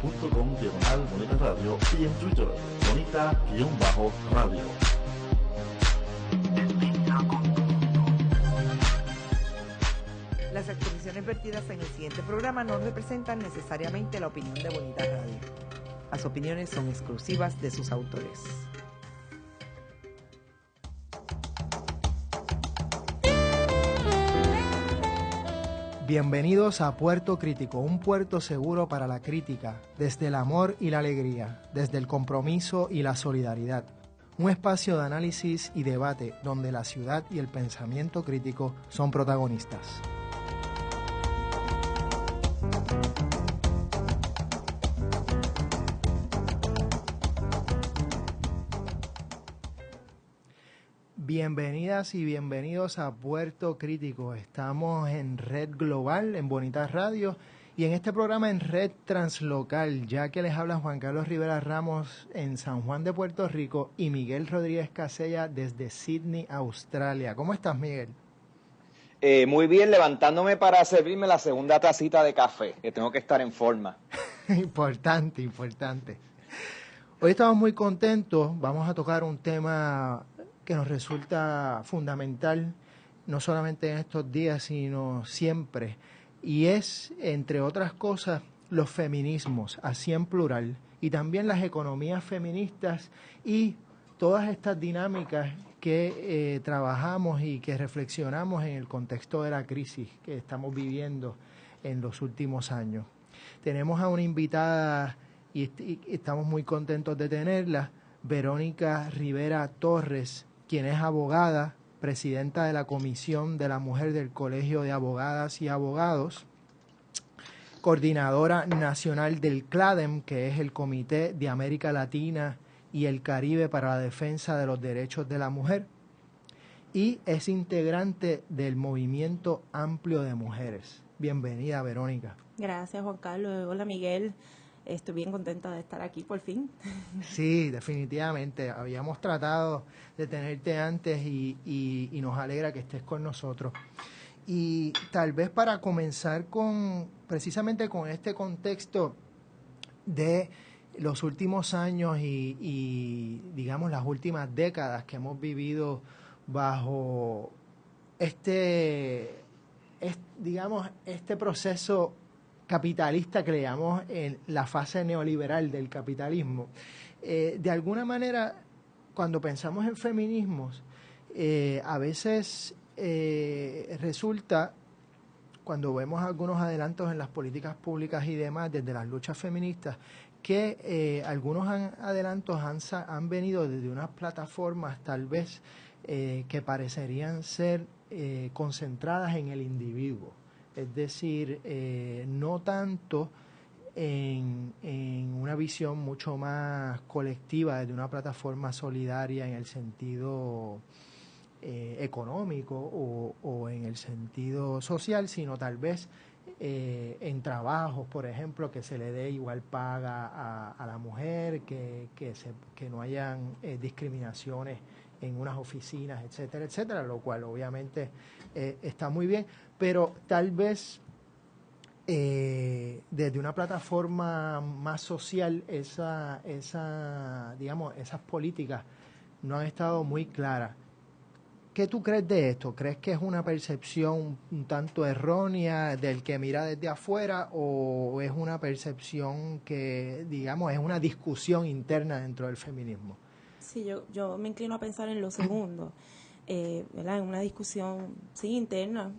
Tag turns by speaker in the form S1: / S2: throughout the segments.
S1: facebook.com/bonita radio y en Twitter, bonita_radio.
S2: Las expresiones vertidas en el siguiente programa no representan necesariamente la opinión de Bonita Radio. Las opiniones son exclusivas de sus autores.
S3: Bienvenidos a Puerto Crítico, un puerto seguro para la crítica, desde el amor y la alegría, desde el compromiso y la solidaridad. Un espacio de análisis y debate donde la ciudad y el pensamiento crítico son protagonistas. Bienvenidas y bienvenidos a Puerto Crítico. Estamos en Red Global, en Bonita Radio, y en este programa en Red Translocal, ya que les habla Juan Carlos Rivera Ramos en San Juan de Puerto Rico y Miguel Rodríguez Casella desde Sydney, Australia. ¿Cómo estás, Miguel?
S4: Muy bien, levantándome para servirme la segunda tacita de café, que tengo que estar en forma.
S3: Importante. Hoy estamos muy contentos, vamos a tocar un tema que nos resulta fundamental, no solamente en estos días, sino siempre, y es, entre otras cosas, los feminismos, así en plural, y también las economías feministas y todas estas dinámicas que trabajamos y que reflexionamos en el contexto de la crisis que estamos viviendo en los últimos años. Tenemos a una invitada y estamos muy contentos de tenerla, Verónica Rivera Torres, quien es abogada, presidenta de la Comisión de la Mujer del Colegio de Abogadas y Abogados, coordinadora nacional del CLADEM, que es el Comité de América Latina y el Caribe para la Defensa de los Derechos de la Mujer, y es integrante del Movimiento Amplio de Mujeres. Bienvenida, Verónica.
S5: Gracias, Juan Carlos. Hola, Miguel. Estoy bien contenta de estar aquí por fin.
S3: Sí, definitivamente. Habíamos tratado de tenerte antes y nos alegra que estés con nosotros. Y tal vez para comenzar precisamente con este contexto de los últimos años y digamos las últimas décadas que hemos vivido bajo este proceso capitalista que le llamamos en la fase neoliberal del capitalismo. De alguna manera, cuando pensamos en feminismos, a veces resulta, cuando vemos algunos adelantos en las políticas públicas y demás, desde las luchas feministas, que algunos adelantos han venido desde unas plataformas tal vez que parecerían ser concentradas en el individuo. Es decir, no tanto en una visión mucho más colectiva desde una plataforma solidaria en el sentido económico o en el sentido social, sino tal vez en trabajos, por ejemplo, que se le dé igual paga a la mujer, que no hayan discriminaciones en unas oficinas, etcétera, etcétera, lo cual obviamente está muy bien, pero tal vez desde una plataforma más social esas políticas no han estado muy claras. ¿Qué tú crees de esto? ¿Crees que es una percepción un tanto errónea del que mira desde afuera o es una percepción que, digamos, es una discusión interna dentro del feminismo?
S5: Sí, yo me inclino a pensar en lo segundo, ¿verdad? En una discusión sí interna.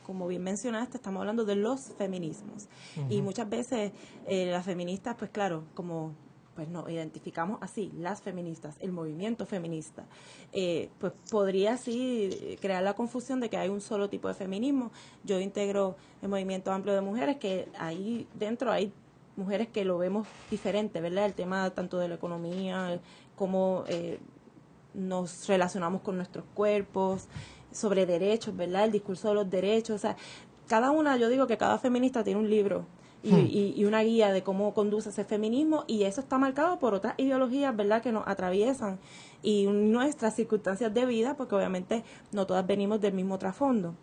S5: Como bien mencionaste, estamos hablando de los feminismos. Uh-huh. Y muchas veces las feministas, pues claro, como pues nos identificamos así, las feministas, el movimiento feminista, pues podría así crear la confusión de que hay un solo tipo de feminismo. Yo integro el Movimiento Amplio de Mujeres, que ahí dentro hay mujeres que lo vemos diferente, ¿verdad? El tema tanto de la economía, cómo nos relacionamos con nuestros cuerpos, sobre derechos, ¿verdad? El discurso de los derechos, o sea, yo digo que cada feminista tiene un libro y una guía de cómo conduce ese feminismo, y eso está marcado por otras ideologías, ¿verdad?, que nos atraviesan y nuestras circunstancias de vida, porque obviamente no todas venimos del mismo trasfondo.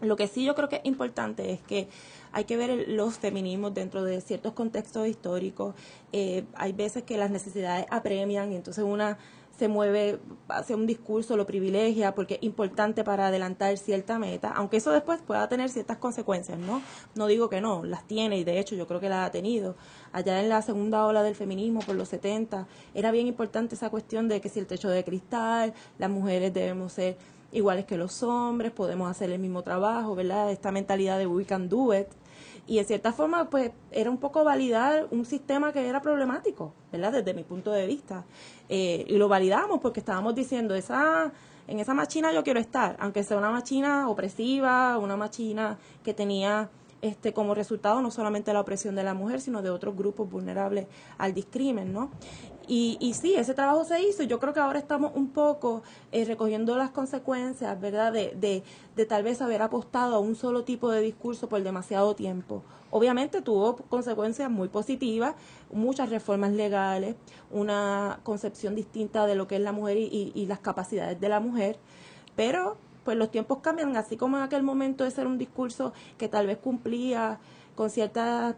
S5: Lo que sí yo creo que es importante es que hay que ver los feminismos dentro de ciertos contextos históricos. Hay veces que las necesidades apremian y entonces una se mueve hacia un discurso, lo privilegia porque es importante para adelantar cierta meta, aunque eso después pueda tener ciertas consecuencias, ¿no? No digo que no, las tiene y de hecho yo creo que las ha tenido. Allá en la segunda ola del feminismo por los 70 era bien importante esa cuestión de que si el techo de cristal, las mujeres debemos ser iguales que los hombres, podemos hacer el mismo trabajo, ¿verdad? Esta mentalidad de we can do it. Y en cierta forma, pues, era un poco validar un sistema que era problemático, ¿verdad? Desde mi punto de vista. Y lo validamos porque estábamos diciendo, en esa machina yo quiero estar, aunque sea una machina opresiva, una machina que tenía como resultado no solamente la opresión de la mujer, sino de otros grupos vulnerables al discrimen, ¿no? Y sí, ese trabajo se hizo. Yo creo que ahora estamos un poco recogiendo las consecuencias, ¿verdad?, de tal vez haber apostado a un solo tipo de discurso por demasiado tiempo. Obviamente tuvo consecuencias muy positivas, muchas reformas legales, una concepción distinta de lo que es la mujer y las capacidades de la mujer, pero pues los tiempos cambian, así como en aquel momento ese era un discurso que tal vez cumplía con ciertas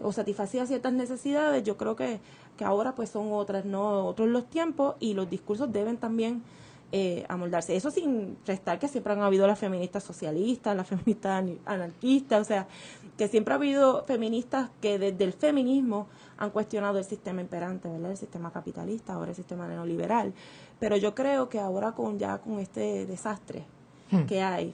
S5: o satisfacía ciertas necesidades. Yo creo que ahora pues son otras, ¿no? Otros los tiempos y los discursos deben también amoldarse. Eso sin restar que siempre han habido las feministas socialistas, las feministas anarquistas, o sea, que siempre ha habido feministas que desde el feminismo han cuestionado el sistema imperante, ¿verdad? El sistema capitalista, ahora el sistema neoliberal. Pero yo creo que ahora con este desastre que hay,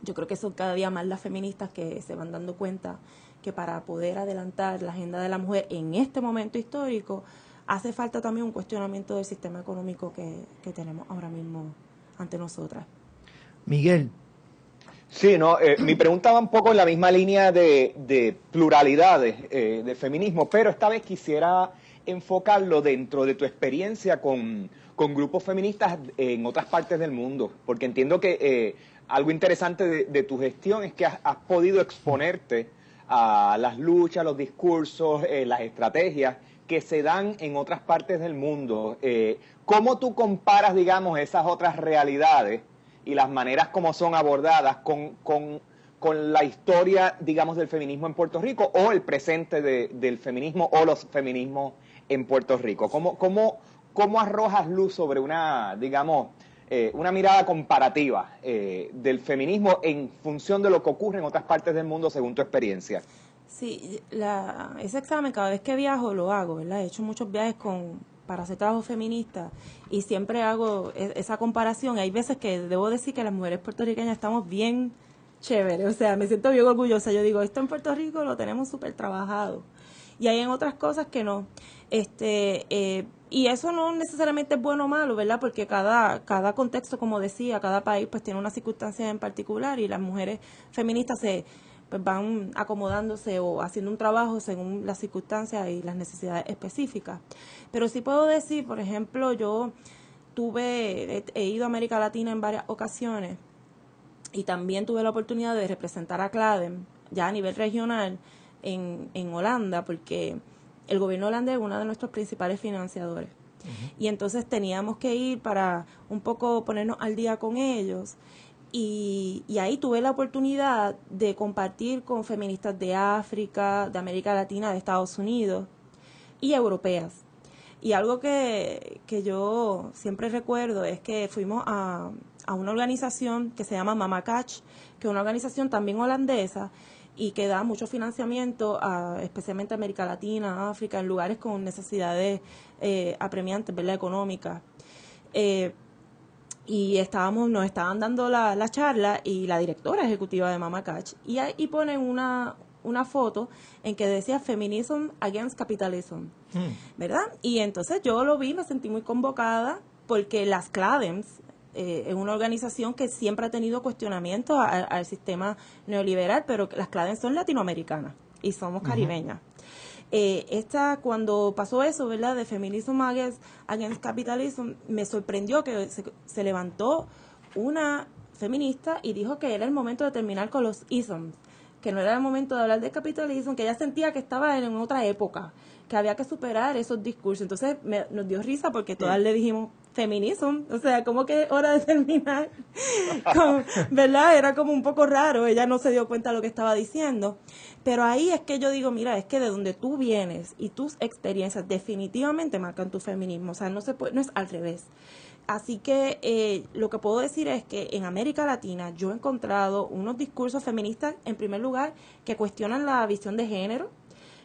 S5: yo creo que son cada día más las feministas que se van dando cuenta que para poder adelantar la agenda de la mujer en este momento histórico, hace falta también un cuestionamiento del sistema económico que tenemos ahora mismo ante nosotras.
S3: Miguel.
S4: Sí, no, mi pregunta va un poco en la misma línea de pluralidades de feminismo, pero esta vez quisiera enfocarlo dentro de tu experiencia con grupos feministas en otras partes del mundo, porque entiendo que algo interesante de tu gestión es que has podido exponerte a las luchas, los discursos, las estrategias que se dan en otras partes del mundo. ¿Cómo tú comparas, digamos, esas otras realidades y las maneras como son abordadas con la historia, digamos, del feminismo en Puerto Rico o el presente del feminismo o los feminismos en Puerto Rico? ¿Cómo arrojas luz sobre una, digamos, una mirada comparativa del feminismo en función de lo que ocurre en otras partes del mundo según tu experiencia?
S5: Sí, ese examen cada vez que viajo lo hago, ¿verdad? He hecho muchos viajes para hacer trabajo feminista y siempre hago esa comparación. Hay veces que debo decir que las mujeres puertorriqueñas estamos bien chéveres, o sea, me siento bien orgullosa. Yo digo, esto en Puerto Rico lo tenemos súper trabajado y hay en otras cosas que no. Y eso no necesariamente es bueno o malo, ¿verdad? Porque cada contexto, como decía, cada país pues tiene una circunstancia en particular y las mujeres feministas pues van acomodándose o haciendo un trabajo según las circunstancias y las necesidades específicas. Pero sí puedo decir, por ejemplo, yo he ido a América Latina en varias ocasiones y también tuve la oportunidad de representar a CLADEM ya a nivel regional en Holanda, porque el gobierno holandés es uno de nuestros principales financiadores. Uh-huh. Y entonces teníamos que ir para un poco ponernos al día con ellos. Y ahí tuve la oportunidad de compartir con feministas de África, de América Latina, de Estados Unidos y europeas. Y algo que yo siempre recuerdo es que fuimos a una organización que se llama Mama Catch, que es una organización también holandesa y que da mucho financiamiento especialmente a América Latina, África, en lugares con necesidades apremiantes, ¿verdad?, económicas. Y nos estaban dando la charla y la directora ejecutiva de Mama Catch y ahí ponen una foto en que decía Feminism Against Capitalism, ¿verdad? Y entonces yo lo vi, me sentí muy convocada porque las CLADEMS es una organización que siempre ha tenido cuestionamientos al sistema neoliberal, pero las CLADEMS son latinoamericanas y somos caribeñas. Cuando pasó eso, ¿verdad?, de Feminism Against Capitalism, me sorprendió que se levantó una feminista y dijo que era el momento de terminar con los isms, que no era el momento de hablar de capitalismo, que ella sentía que estaba en otra época, que había que superar esos discursos. Entonces nos dio risa porque todas le dijimos feminism, o sea, como que es hora de terminar, ¿verdad? Era como un poco raro, ella no se dio cuenta de lo que estaba diciendo, pero ahí es que yo digo, mira, es que de donde tú vienes y tus experiencias definitivamente marcan tu feminismo, o sea, no es al revés. Así que lo que puedo decir es que en América Latina yo he encontrado unos discursos feministas, en primer lugar, que cuestionan la visión de género.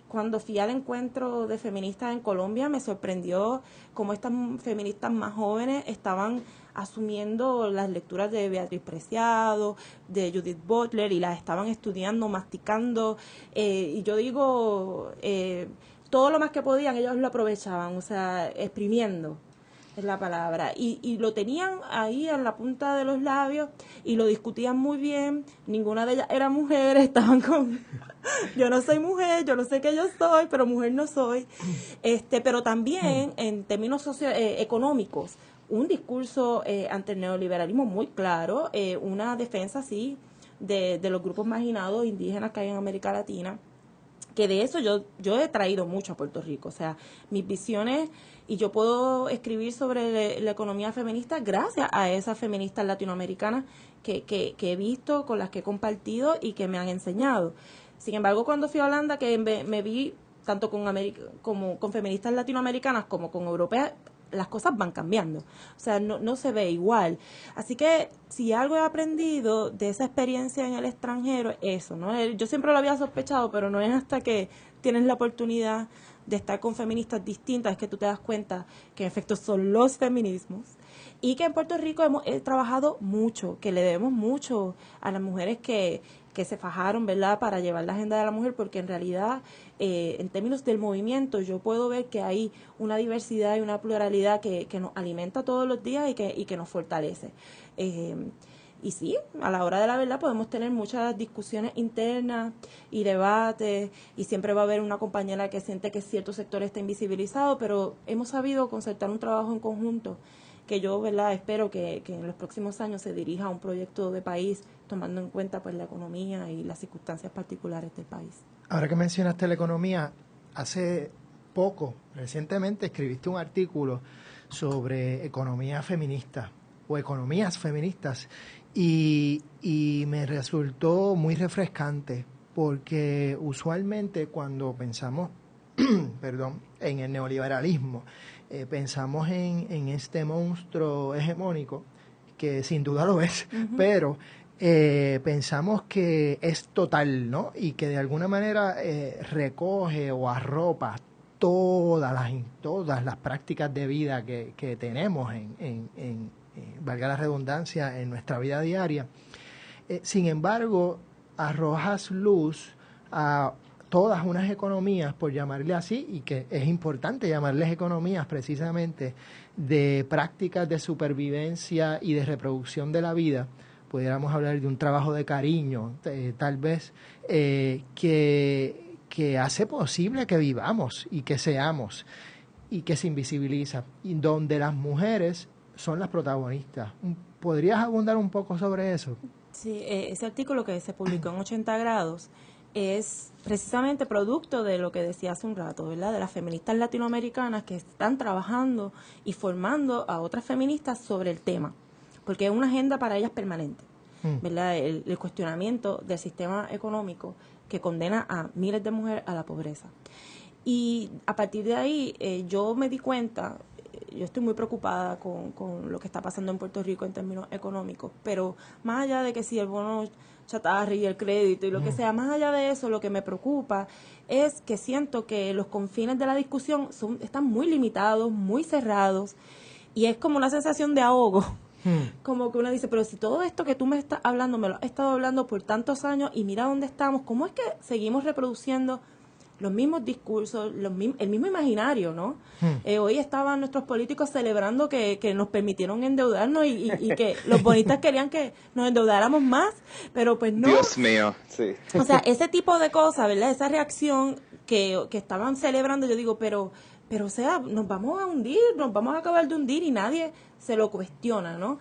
S5: Cuando fui al encuentro de feministas en Colombia, me sorprendió cómo estas feministas más jóvenes estaban asumiendo las lecturas de Beatriz Preciado, de Judith Butler, y las estaban estudiando, masticando, y yo digo, todo lo más que podían, ellos lo aprovechaban, o sea, exprimiendo es la palabra, y lo tenían ahí en la punta de los labios y lo discutían muy bien. Ninguna de ellas era mujer, estaban con yo no soy mujer, yo no sé qué yo soy, pero mujer no soy. Pero también en términos socioeconómicos, un discurso ante el neoliberalismo muy claro, una defensa sí de los grupos marginados indígenas que hay en América Latina, que de eso yo he traído mucho a Puerto Rico, o sea, mis visiones, y yo puedo escribir sobre la economía feminista gracias a esas feministas latinoamericanas que he visto, con las que he compartido y que me han enseñado. Sin embargo, cuando fui a Holanda, que me vi tanto como con feministas latinoamericanas como con europeas, las cosas van cambiando, o sea, no se ve igual. Así que si algo he aprendido de esa experiencia en el extranjero, eso, ¿no? Yo siempre lo había sospechado, pero no es hasta que tienes la oportunidad de estar con feministas distintas que tú te das cuenta que en efecto son los feminismos, y que en Puerto Rico hemos trabajado mucho, que le debemos mucho a las mujeres que se fajaron, ¿verdad?, para llevar la agenda de la mujer, porque en realidad, en términos del movimiento, yo puedo ver que hay una diversidad y una pluralidad que nos alimenta todos los días y que nos fortalece. Y sí, a la hora de la verdad podemos tener muchas discusiones internas y debates, y siempre va a haber una compañera que siente que cierto sector está invisibilizado, pero hemos sabido concertar un trabajo en conjunto que yo, ¿verdad?, espero que en los próximos años se dirija a un proyecto de país tomando en cuenta pues la economía y las circunstancias particulares del país.
S3: Ahora que mencionaste la economía, hace poco, recientemente, escribiste un artículo sobre economía feminista o economías feministas, y me resultó muy refrescante, porque usualmente cuando pensamos en el neoliberalismo, pensamos en este monstruo hegemónico, que sin duda lo es, pero pensamos que es total, ¿no? Y que de alguna manera recoge o arropa todas las prácticas de vida que tenemos valga la redundancia, en nuestra vida diaria. Sin embargo, arrojas luz a todas unas economías, por llamarle así, y que es importante llamarles economías precisamente, de prácticas de supervivencia y de reproducción de la vida. Pudiéramos hablar de un trabajo de cariño, tal vez, que hace posible que vivamos y que seamos, y que se invisibiliza, y donde las mujeres son las protagonistas. ¿Podrías abundar un poco sobre eso?
S5: Sí, ese artículo que se publicó en 80 grados es precisamente producto de lo que decía hace un rato, ¿verdad?, de las feministas latinoamericanas que están trabajando y formando a otras feministas sobre el tema, porque es una agenda para ellas permanente, ¿verdad?, el cuestionamiento del sistema económico que condena a miles de mujeres a la pobreza. Y a partir de ahí yo me di cuenta, yo estoy muy preocupada con lo que está pasando en Puerto Rico en términos económicos, pero más allá de que si el bono chatarra y el crédito y lo que sea, más allá de eso, lo que me preocupa es que siento que los confines de la discusión están muy limitados, muy cerrados, y es como una sensación de ahogo. Como que uno dice, pero si todo esto que tú me estás hablando, me lo has estado hablando por tantos años, y mira dónde estamos, ¿cómo es que seguimos reproduciendo los mismos discursos, el mismo imaginario, ¿no? Hoy estaban nuestros políticos celebrando que nos permitieron endeudarnos y que los bonistas querían que nos endeudáramos más, pero pues no.
S4: Dios mío, sí.
S5: O sea, ese tipo de cosas, ¿verdad? Esa reacción que estaban celebrando, yo digo, pero o sea, nos vamos a hundir, nos vamos a acabar de hundir, y nadie se lo cuestiona, ¿no?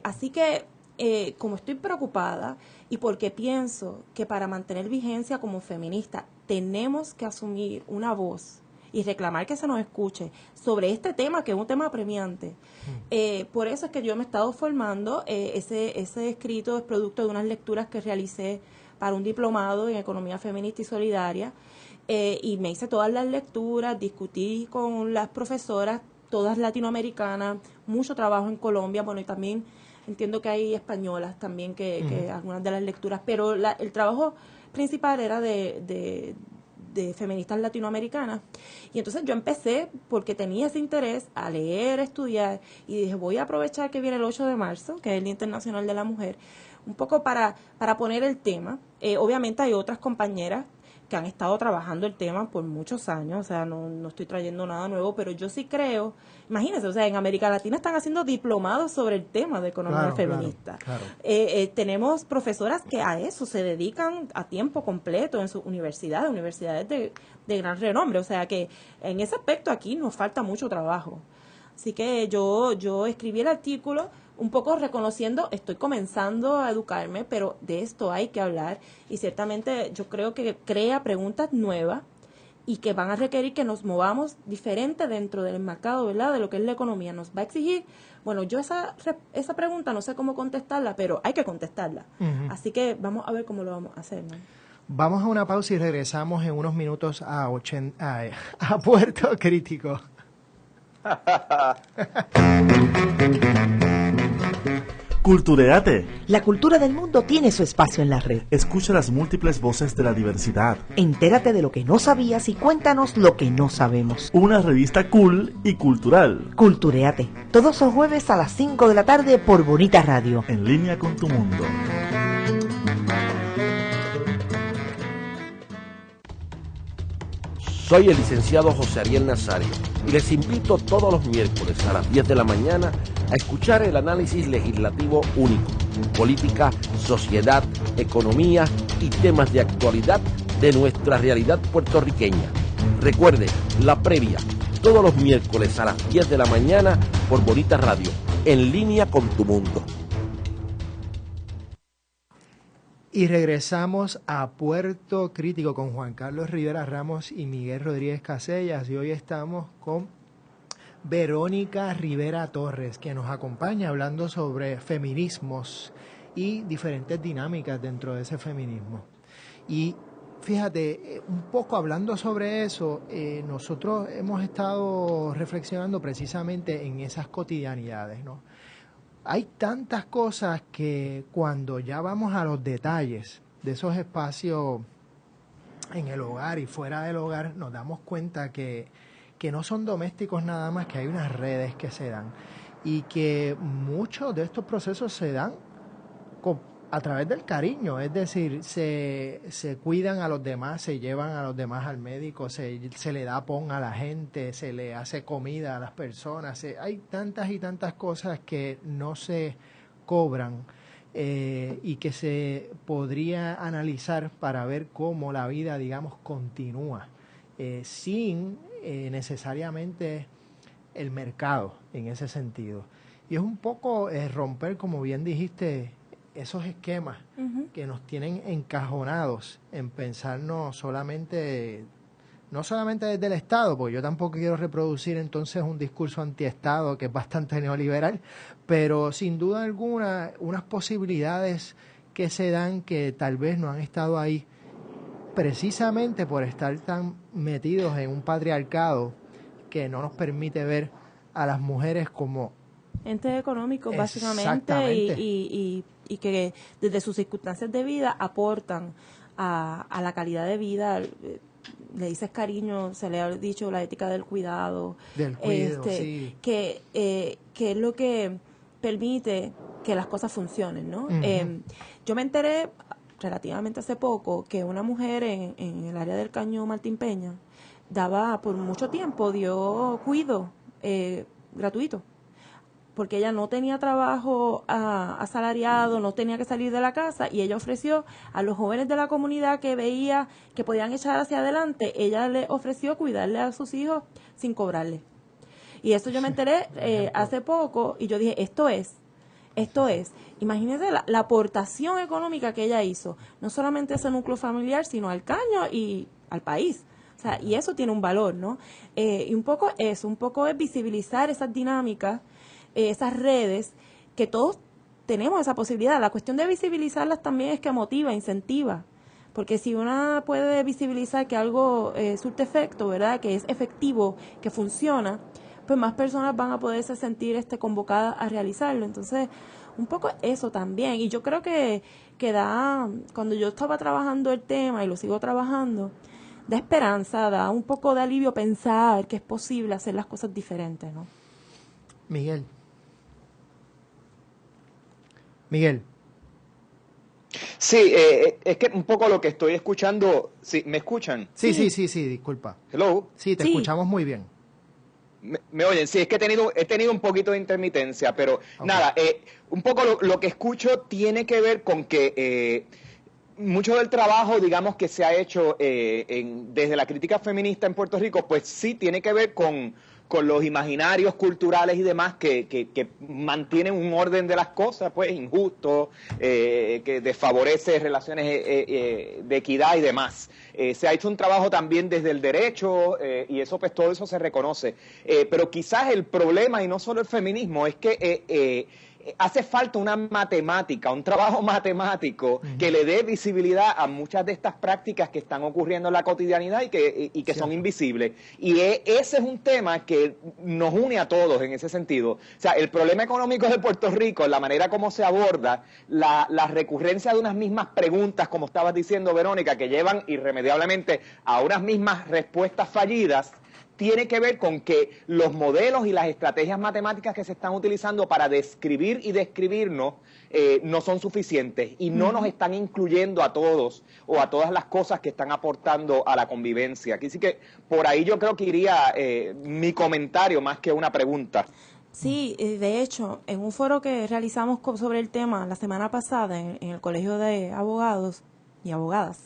S5: Así que, como estoy preocupada, y porque pienso que para mantener vigencia como feminista tenemos que asumir una voz y reclamar que se nos escuche sobre este tema, que es un tema apremiante. Por eso es que yo me he estado formando. Ese escrito es producto de unas lecturas que realicé para un diplomado en Economía Feminista y Solidaria, y me hice todas las lecturas, discutí con las profesoras, todas latinoamericanas, mucho trabajo en Colombia, bueno, y también entiendo que hay españolas también, que algunas de las lecturas, pero el trabajo principal era de feministas latinoamericanas. Y entonces yo empecé, porque tenía ese interés, a leer, a estudiar, y dije, voy a aprovechar que viene el 8 de marzo, que es el Día Internacional de la Mujer, un poco para poner el tema. Obviamente hay otras compañeras que han estado trabajando el tema por muchos años, o sea, no estoy trayendo nada nuevo, pero yo sí creo, imagínense, o sea, en América Latina están haciendo diplomados sobre el tema de economía feminista. Claro. Tenemos profesoras que a eso se dedican a tiempo completo en sus universidades de gran renombre, o sea que en ese aspecto aquí nos falta mucho trabajo. Así que yo escribí el artículo un poco reconociendo, estoy comenzando a educarme, pero de esto hay que hablar, y ciertamente yo creo que crea preguntas nuevas y que van a requerir que nos movamos diferente dentro del mercado, ¿verdad?, de lo que es la economía. Nos va a exigir, bueno, yo esa pregunta no sé cómo contestarla, pero hay que contestarla. Así que vamos a ver cómo lo vamos a hacer, ¿no?
S3: Vamos a una pausa y regresamos en unos minutos a Puerto Crítico.
S1: Cultureate.
S2: La cultura del mundo tiene su espacio en la red.
S1: Escucha las múltiples voces de la diversidad.
S2: Entérate de lo que no sabías y cuéntanos lo que no sabemos.
S1: Una revista cool y cultural.
S2: Cultureate. Todos los jueves a las 5 de la tarde por Bonita Radio.
S1: En línea con tu mundo.
S6: Soy el licenciado José Ariel Nazario y les invito todos los miércoles a las 10 de la mañana a escuchar el análisis legislativo único, política, sociedad, economía y temas de actualidad de nuestra realidad puertorriqueña. Recuerde, la previa, todos los miércoles a las 10 de la mañana por Bonita Radio, en línea con tu mundo.
S3: Y regresamos a Puerto Crítico con Juan Carlos Rivera Ramos y Miguel Rodríguez Casellas. Y hoy estamos con Verónica Rivera Torres, que nos acompaña hablando sobre feminismos y diferentes dinámicas dentro de ese feminismo. Y fíjate, un poco hablando sobre eso, nosotros hemos estado reflexionando precisamente en esas cotidianidades, ¿no? Hay tantas cosas que cuando ya vamos a los detalles de esos espacios en el hogar y fuera del hogar, nos damos cuenta que no son domésticos nada más, que hay unas redes que se dan y que muchos de estos procesos se dan a través del cariño, es decir, se cuidan a los demás, se llevan a los demás al médico, se le da pon a la gente, se le hace comida a las personas, hay tantas y tantas cosas que no se cobran y que se podría analizar para ver cómo la vida, digamos, continúa sin necesariamente el mercado en ese sentido. Y es un poco romper, como bien dijiste, esos esquemas que nos tienen encajonados en pensarnos no solamente desde el Estado, porque yo tampoco quiero reproducir entonces un discurso antiestado que es bastante neoliberal, pero sin duda alguna unas posibilidades que se dan que tal vez no han estado ahí precisamente por estar tan metidos en un patriarcado que no nos permite ver a las mujeres como
S5: entes económicos, básicamente, y que desde sus circunstancias de vida aportan a la calidad de vida. Le dices cariño, se le ha dicho la ética del cuidado,
S3: sí.
S5: que es lo que permite que las cosas funcionen, ¿no? Yo me enteré relativamente hace poco que una mujer en el área del Caño Martín Peña por mucho tiempo dio cuido gratuito, porque ella no tenía trabajo asalariado, no tenía que salir de la casa, y ella ofreció a los jóvenes de la comunidad que veía que podían echar hacia adelante, ella le ofreció cuidarle a sus hijos sin cobrarle. Y eso yo me enteré hace poco, y yo dije, esto es. Imagínense la aportación económica que ella hizo, no solamente a ese núcleo familiar, sino al Caño y al país. O sea, y eso tiene un valor, ¿no? Y un poco es visibilizar esas dinámicas, esas redes, que todos tenemos esa posibilidad. La cuestión de visibilizarlas también es que motiva, incentiva. Porque si una puede visibilizar que algo surte efecto, ¿verdad? Que es efectivo, que funciona, pues más personas van a poderse sentir convocadas a realizarlo. Entonces, un poco eso también. Y yo creo que cuando yo estaba trabajando el tema y lo sigo trabajando, da esperanza, da un poco de alivio pensar que es posible hacer las cosas diferentes, ¿no?
S3: Miguel.
S4: Sí, es que un poco lo que estoy escuchando, ¿sí? ¿Me escuchan?
S3: Sí, disculpa.
S4: Hello.
S3: Sí, te escuchamos muy bien.
S4: ¿Me oyen? Sí, es que he tenido un poquito de intermitencia, pero
S3: Okay.
S4: nada, un poco lo que escucho tiene que ver con que mucho del trabajo, digamos, que se ha hecho desde la crítica feminista en Puerto Rico, pues sí tiene que ver con los imaginarios culturales y demás que mantienen un orden de las cosas, pues injusto, que desfavorece relaciones de equidad y demás. Se ha hecho un trabajo también desde el derecho y eso, pues todo eso se reconoce. Pero quizás el problema, y no solo el feminismo, es que hace falta una matemática, un trabajo matemático que le dé visibilidad a muchas de estas prácticas que están ocurriendo en la cotidianidad y que son invisibles. Y ese es un tema que nos une a todos en ese sentido. O sea, el problema económico de Puerto Rico, la manera como se aborda, la recurrencia de unas mismas preguntas, como estabas diciendo, Verónica, que llevan irremediablemente a unas mismas respuestas fallidas, tiene que ver con que los modelos y las estrategias matemáticas que se están utilizando para describir y describirnos no son suficientes y no nos están incluyendo a todos o a todas las cosas que están aportando a la convivencia. Aquí sí que por ahí yo creo que iría mi comentario más que una pregunta.
S5: Sí, de hecho, en un foro que realizamos sobre el tema la semana pasada en el Colegio de Abogados y Abogadas,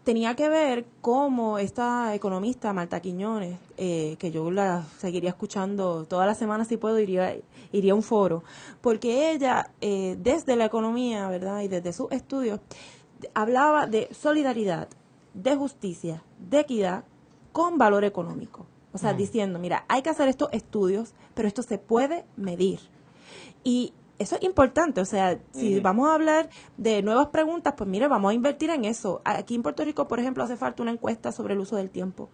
S5: tenía que ver cómo esta economista, Marta Quiñones, que yo la seguiría escuchando todas las semanas si puedo, iría a un foro, porque ella, desde la economía, ¿verdad?, y desde sus estudios, hablaba de solidaridad, de justicia, de equidad, con valor económico. O sea, diciendo, mira, hay que hacer estos estudios, pero esto se puede medir. Y eso es importante, o sea, si vamos a hablar de nuevas preguntas, pues mire, vamos a invertir en eso. Aquí en Puerto Rico, por ejemplo, hace falta una encuesta sobre el uso del tiempo.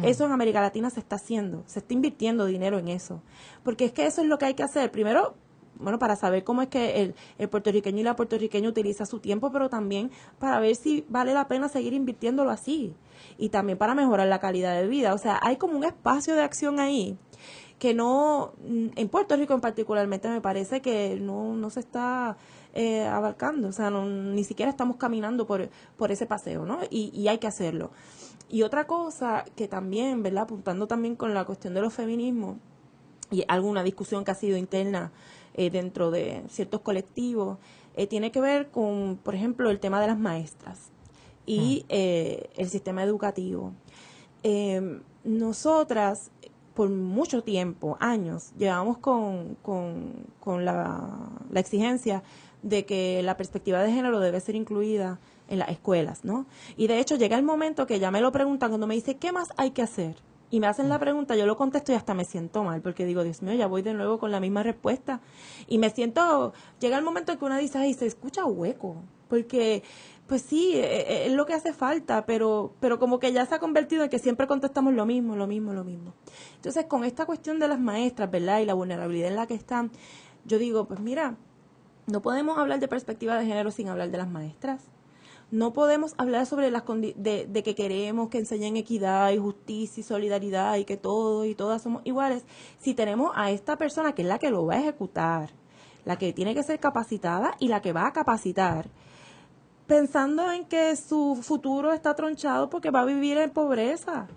S5: Eso en América Latina se está haciendo, se está invirtiendo dinero en eso. Porque es que eso es lo que hay que hacer. Primero, bueno, para saber cómo es que el puertorriqueño y la puertorriqueña utiliza su tiempo, pero también para ver si vale la pena seguir invirtiéndolo así. Y también para mejorar la calidad de vida. O sea, hay como un espacio de acción ahí que no, en Puerto Rico en particularmente, me parece que no se está abarcando, o sea, ni siquiera estamos caminando por ese paseo, ¿no? Y hay que hacerlo. Y otra cosa que también, ¿verdad?, apuntando también con la cuestión de los feminismos, y alguna discusión que ha sido interna dentro de ciertos colectivos, tiene que ver con, por ejemplo, el tema de las maestras y el sistema educativo. Nosotras, por mucho tiempo, años, llevamos con la exigencia de que la perspectiva de género debe ser incluida en las escuelas, ¿no? Y de hecho llega el momento que ya me lo preguntan cuando me dice, ¿qué más hay que hacer? Y me hacen la pregunta, yo lo contesto y hasta me siento mal, porque digo, Dios mío, ya voy de nuevo con la misma respuesta. Y me siento, llega el momento en que una dice, ay, se escucha hueco, porque pues sí, es lo que hace falta, pero como que ya se ha convertido en que siempre contestamos lo mismo. Entonces, con esta cuestión de las maestras, ¿verdad?, y la vulnerabilidad en la que están, yo digo, pues mira, no podemos hablar de perspectiva de género sin hablar de las maestras. No podemos hablar sobre de que queremos que enseñen equidad y justicia y solidaridad y que todos y todas somos iguales si tenemos a esta persona que es la que lo va a ejecutar, la que tiene que ser capacitada y la que va a capacitar, pensando en que su futuro está tronchado porque va a vivir en pobreza.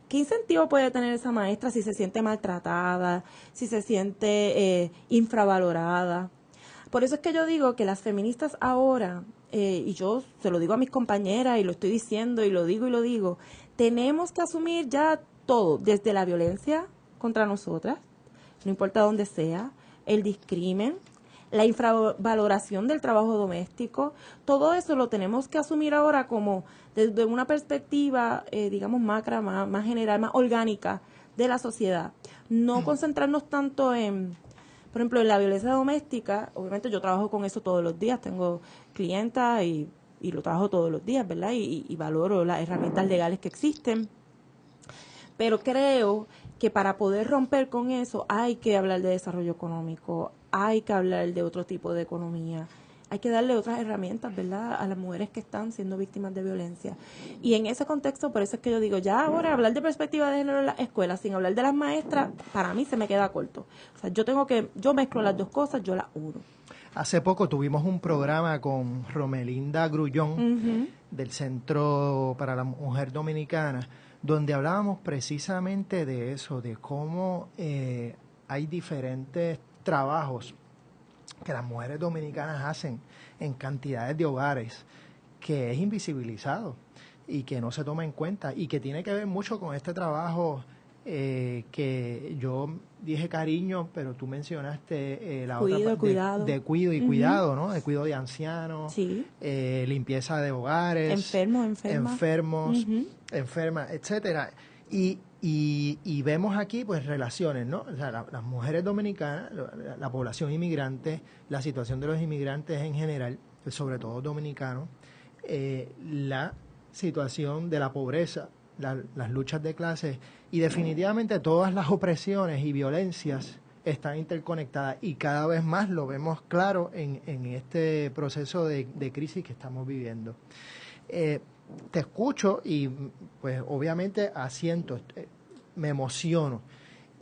S5: ¿Qué incentivo puede tener esa maestra si se siente maltratada, si se siente infravalorada? Por eso es que yo digo que las feministas ahora, y yo se lo digo a mis compañeras y lo estoy diciendo y lo digo, tenemos que asumir ya todo, desde la violencia contra nosotras, no importa dónde sea, el discrimen, la infravaloración del trabajo doméstico, todo eso lo tenemos que asumir ahora como desde una perspectiva, digamos, macra, más general, más orgánica de la sociedad. No concentrarnos tanto en, por ejemplo, en la violencia doméstica. Obviamente yo trabajo con eso todos los días, tengo clientas y lo trabajo todos los días, ¿verdad? Y valoro las herramientas legales que existen. Pero creo que para poder romper con eso hay que hablar de desarrollo económico, hay que hablar de otro tipo de economía, hay que darle otras herramientas, ¿verdad?, a las mujeres que están siendo víctimas de violencia. Y en ese contexto, por eso es que yo digo, ya ahora hablar de perspectiva de género en las escuelas sin hablar de las maestras, para mí se me queda corto. O sea, yo mezclo las dos cosas, yo las uno.
S3: Hace poco tuvimos un programa con Romelinda Grullón del Centro para la Mujer Dominicana, donde hablábamos precisamente de eso, de cómo hay diferentes trabajos que las mujeres dominicanas hacen en cantidades de hogares que es invisibilizado y que no se toma en cuenta y que tiene que ver mucho con este trabajo que yo dije cariño, pero tú mencionaste la otra parte de cuido y cuidado, ¿no? De cuidado de ancianos,
S5: sí.
S3: Limpieza de hogares, enfermas, etcétera. Y vemos aquí pues relaciones, ¿no? O sea, las mujeres dominicanas, la población inmigrante, la situación de los inmigrantes en general, sobre todo dominicanos, la situación de la pobreza, las luchas de clases y definitivamente todas las opresiones y violencias están interconectadas y cada vez más lo vemos claro en este proceso de crisis que estamos viviendo. Te escucho y pues obviamente asiento, me emociono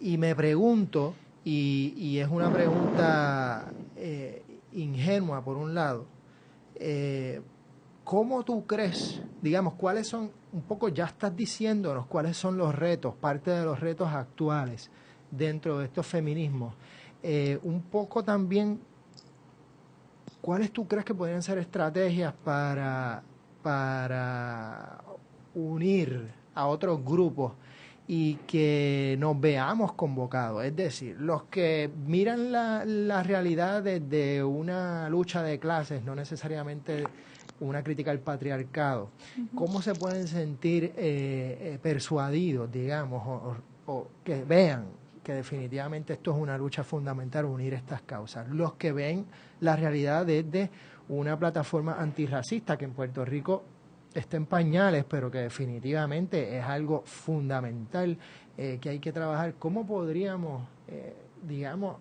S3: y me pregunto, y es una pregunta ingenua por un lado, ¿cómo tú crees, digamos, cuáles son, un poco ya estás diciéndonos cuáles son los retos, parte de los retos actuales dentro de estos feminismos, un poco también, ¿cuáles tú crees que podrían ser estrategias para unir a otros grupos y que nos veamos convocados? Es decir, los que miran la realidad desde una lucha de clases, no necesariamente una crítica al patriarcado, ¿cómo se pueden sentir persuadidos, digamos, o que vean que definitivamente esto es una lucha fundamental, unir estas causas? Los que ven la realidad desde una plataforma antirracista que en Puerto Rico está en pañales, pero que definitivamente es algo fundamental que hay que trabajar. ¿Cómo podríamos, digamos,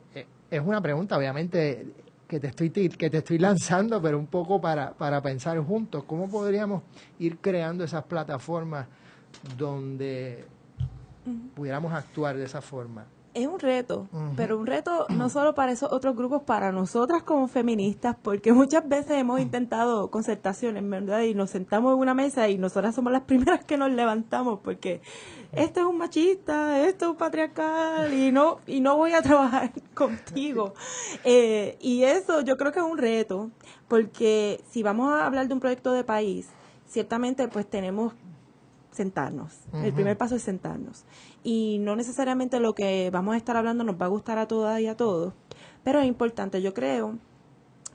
S3: es una pregunta obviamente que te estoy lanzando, pero un poco para pensar juntos, ¿cómo podríamos ir creando esas plataformas donde pudiéramos actuar de esa forma?
S5: Es un reto, pero un reto no solo para esos otros grupos, para nosotras como feministas, porque muchas veces hemos intentado concertaciones, ¿verdad? Y nos sentamos en una mesa y nosotras somos las primeras que nos levantamos porque esto es un machista, esto es un patriarcal y no voy a trabajar contigo. Y eso yo creo que es un reto, porque si vamos a hablar de un proyecto de país, ciertamente pues tenemos sentarnos. El primer paso es sentarnos. Y no necesariamente lo que vamos a estar hablando nos va a gustar a todas y a todos, pero es importante, yo creo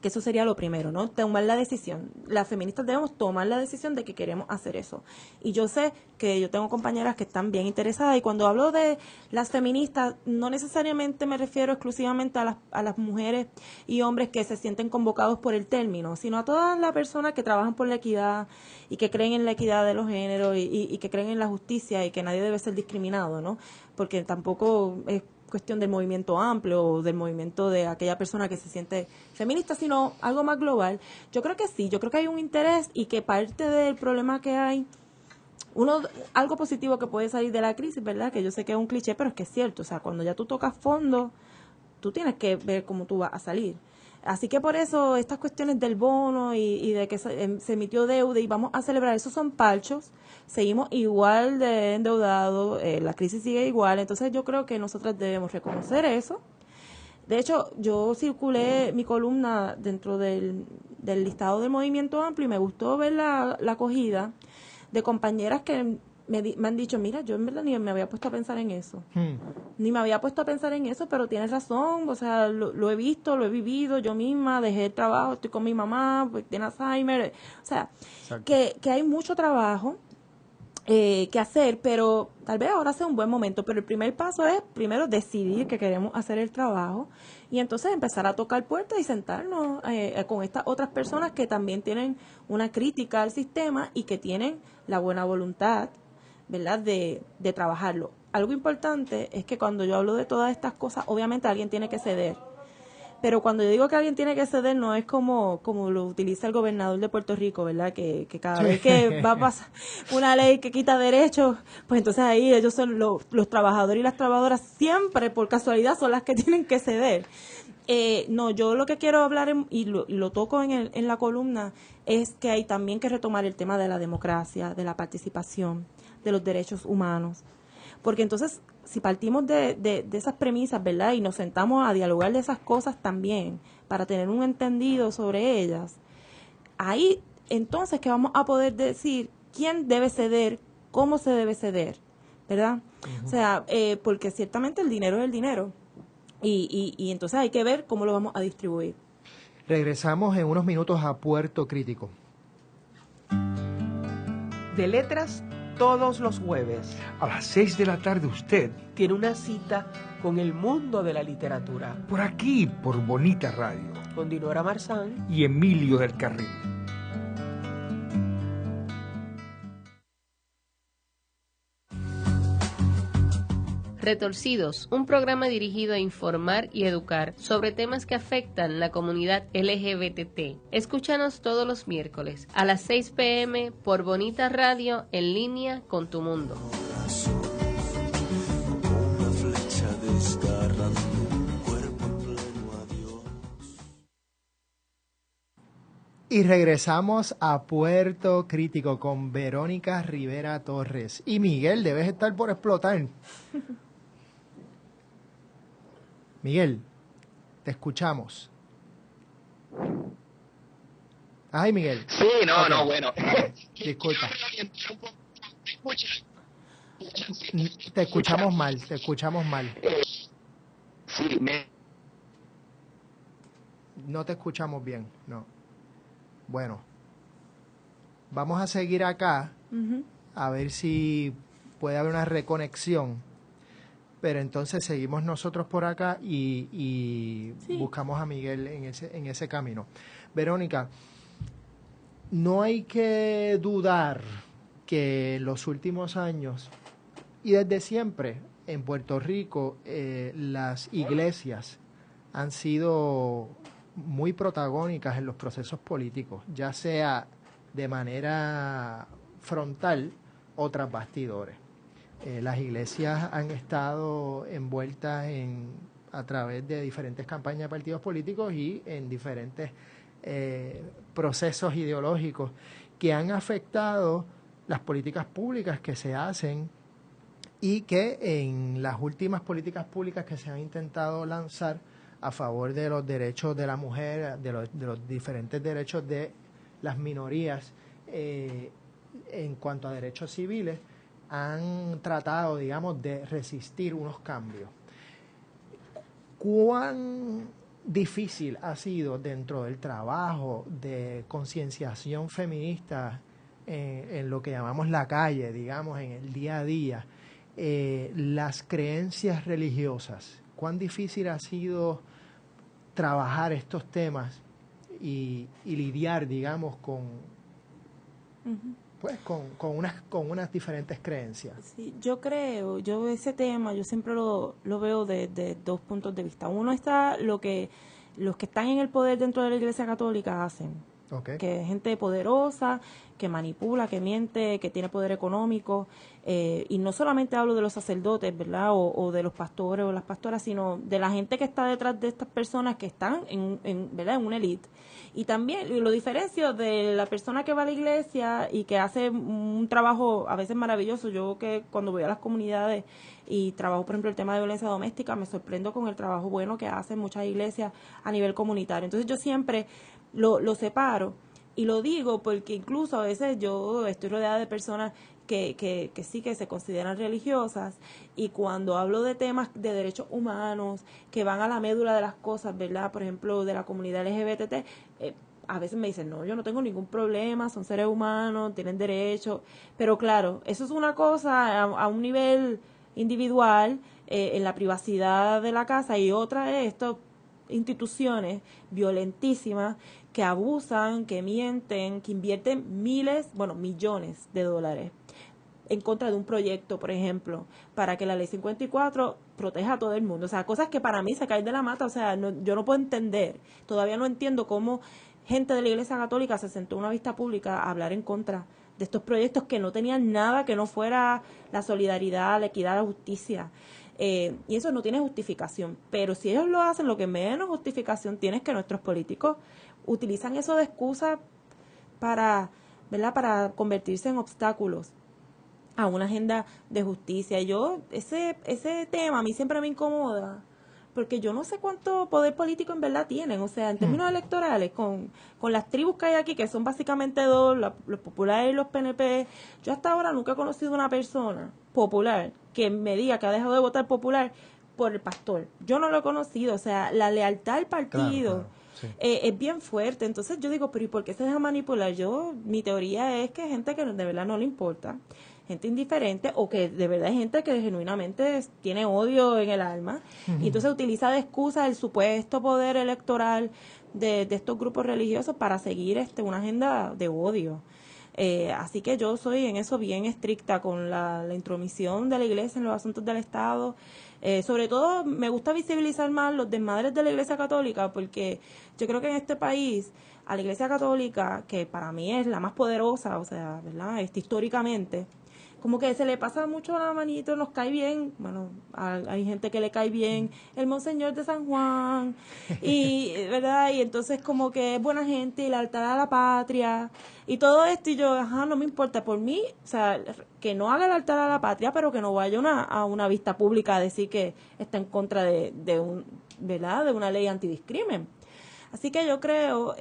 S5: que eso sería lo primero, ¿no? Tomar la decisión. Las feministas debemos tomar la decisión de que queremos hacer eso. Y yo sé que yo tengo compañeras que están bien interesadas, y cuando hablo de las feministas, no necesariamente me refiero exclusivamente a las mujeres y hombres que se sienten convocados por el término, sino a todas las personas que trabajan por la equidad y que creen en la equidad de los géneros y que creen en la justicia y que nadie debe ser discriminado, ¿no? Porque tampoco es cuestión del movimiento amplio o del movimiento de aquella persona que se siente feminista, sino algo más global. Yo creo que sí, yo creo que hay un interés y que parte del problema que hay, algo positivo que puede salir de la crisis, ¿verdad? Que yo sé que es un cliché, pero es que es cierto. O sea, cuando ya tú tocas fondo, tú tienes que ver cómo tú vas a salir. Así que por eso estas cuestiones del bono y de que se emitió deuda y vamos a celebrar, esos son parchos, seguimos igual de endeudados, la crisis sigue igual, entonces yo creo que nosotras debemos reconocer eso. De hecho, yo circulé mi columna dentro del listado del Movimiento Amplio y me gustó ver la acogida de compañeras que me han dicho, mira, yo en verdad ni me había puesto a pensar en eso. Ni me había puesto a pensar en eso, pero tienes razón, o sea, lo he visto, lo he vivido yo misma, dejé el trabajo, estoy con mi mamá, pues tiene Alzheimer, o sea, que hay mucho trabajo que hacer, pero tal vez ahora sea un buen momento, pero el primer paso es primero decidir que queremos hacer el trabajo y entonces empezar a tocar puertas y sentarnos con estas otras personas que también tienen una crítica al sistema y que tienen la buena voluntad, ¿verdad?, de trabajarlo. Algo importante es que cuando yo hablo de todas estas cosas, obviamente alguien tiene que ceder. Pero cuando yo digo que alguien tiene que ceder, no es como lo utiliza el gobernador de Puerto Rico, ¿verdad? Que cada vez que va a pasar una ley que quita derechos, pues entonces ahí ellos son los trabajadores y las trabajadoras siempre, por casualidad, son las que tienen que ceder. No, yo lo que quiero hablar, y lo toco en la columna, es que hay también que retomar el tema de la democracia, de la participación, de los derechos humanos. Porque entonces, si partimos de esas premisas, ¿verdad?, y nos sentamos a dialogar de esas cosas también, para tener un entendido sobre ellas, ahí entonces que vamos a poder decir quién debe ceder, cómo se debe ceder, ¿verdad? O sea, porque ciertamente el dinero es el dinero, y entonces hay que ver cómo lo vamos a distribuir.
S3: Regresamos en unos minutos a Puerto Crítico.
S7: De Letras, todos los jueves.
S8: A las 6 de la tarde usted
S7: Tiene una cita con el mundo de la literatura.
S8: por aquí, por Bonita Radio.
S7: Con Dinora Marzán.
S8: Y Emilio del Carril.
S9: Retorcidos, un programa dirigido a informar y educar sobre temas que afectan la comunidad LGBT. Escúchanos todos los miércoles a las 6 p.m. por Bonita Radio, en línea con tu mundo.
S3: Y regresamos a Puerto Crítico con Verónica Rivera Torres. Y Miguel, debes estar por explotar. Miguel, te escuchamos. Ay, Miguel.
S4: Sí, no, bueno.
S3: Disculpa. Te escuchamos mal.
S4: Sí,
S3: No te escuchamos bien, no. Bueno, vamos a seguir acá, a ver si puede haber una reconexión, pero entonces seguimos nosotros por acá y buscamos a Miguel en ese camino. Verónica, no hay que dudar que en los últimos años, y desde siempre, en Puerto Rico, las iglesias han sido muy protagónicas en los procesos políticos, ya sea de manera frontal o tras bastidores. Las iglesias han estado envueltas a través de diferentes campañas de partidos políticos y en diferentes procesos ideológicos que han afectado las políticas públicas que se hacen y que en las últimas políticas públicas que se han intentado lanzar a favor de los derechos de la mujer, de los diferentes derechos de las minorías en cuanto a derechos civiles, han tratado, digamos, de resistir unos cambios. ¿Cuán difícil ha sido dentro del trabajo de concienciación feminista en lo que llamamos la calle, digamos, en el día a día, las creencias religiosas? ¿Cuán difícil ha sido trabajar estos temas y lidiar, digamos, con unas diferentes creencias?
S5: Sí, yo ese tema, yo siempre lo veo de dos puntos de vista. Uno está los que están en el poder dentro de la Iglesia Católica hacen. Okay. Que es gente poderosa, que manipula, que miente, que tiene poder económico, y no solamente hablo de los sacerdotes, ¿verdad?, o de los pastores o las pastoras, sino de la gente que está detrás de estas personas que están ¿verdad?, en una élite. Y también lo diferencio de la persona que va a la iglesia y que hace un trabajo a veces maravilloso. Yo que cuando voy a las comunidades y trabajo, por ejemplo, el tema de violencia doméstica, me sorprendo con el trabajo bueno que hacen muchas iglesias a nivel comunitario. Entonces yo siempre lo separo y lo digo porque incluso a veces yo estoy rodeada de personas que sí que se consideran religiosas, y cuando hablo de temas de derechos humanos que van a la médula de las cosas, ¿verdad? Por ejemplo, de la comunidad LGBT, a veces me dicen, no, yo no tengo ningún problema, son seres humanos, tienen derechos, pero claro, eso es una cosa a un nivel individual, en la privacidad de la casa, y otra es estas instituciones violentísimas que abusan, que mienten, que invierten millones de dólares en contra de un proyecto, por ejemplo, para que la ley 54 proteja a todo el mundo. O sea, cosas que para mí se caen de la mata. O sea, yo no puedo entender, todavía no entiendo cómo gente de la Iglesia Católica se sentó en una vista pública a hablar en contra de estos proyectos que no tenían nada que no fuera la solidaridad, la equidad, la justicia. Y eso no tiene justificación. Pero si ellos lo hacen, lo que menos justificación tiene es que nuestros políticos utilizan eso de excusa para, ¿verdad?, para convertirse en obstáculos a una agenda de justicia. Ese tema a mí siempre me incomoda, porque yo no sé cuánto poder político en verdad tienen. O sea, en términos electorales, con las tribus que hay aquí, que son básicamente dos, los populares y los PNP, yo hasta ahora nunca he conocido una persona popular que me diga que ha dejado de votar popular por el pastor. Yo no lo he conocido. O sea, la lealtad al partido, claro, sí, es bien fuerte. Entonces yo digo, pero ¿y por qué se deja manipular? Mi teoría es que hay gente que de verdad no le importa, gente indiferente, o que de verdad hay gente que genuinamente tiene odio en el alma, y entonces utiliza de excusa el supuesto poder electoral de estos grupos religiosos para seguir una agenda de odio. Así que yo soy en eso bien estricta con la intromisión de la Iglesia en los asuntos del Estado. Sobre todo me gusta visibilizar más los desmadres de la Iglesia Católica, porque yo creo que en este país a la Iglesia Católica, que para mí es la más poderosa, o sea, ¿verdad?, históricamente, como que se le pasa mucho la manito, nos cae bien, bueno, hay gente que le cae bien el Monseñor de San Juan, y ¿verdad? Y entonces como que es buena gente, y lealtad a la patria, y todo esto, y yo, no me importa, por mí, o sea, que no haga lealtad a la patria, pero que no vaya a una vista pública a decir que está en contra de ¿verdad?, de una ley antidiscrimen. Así que yo creo,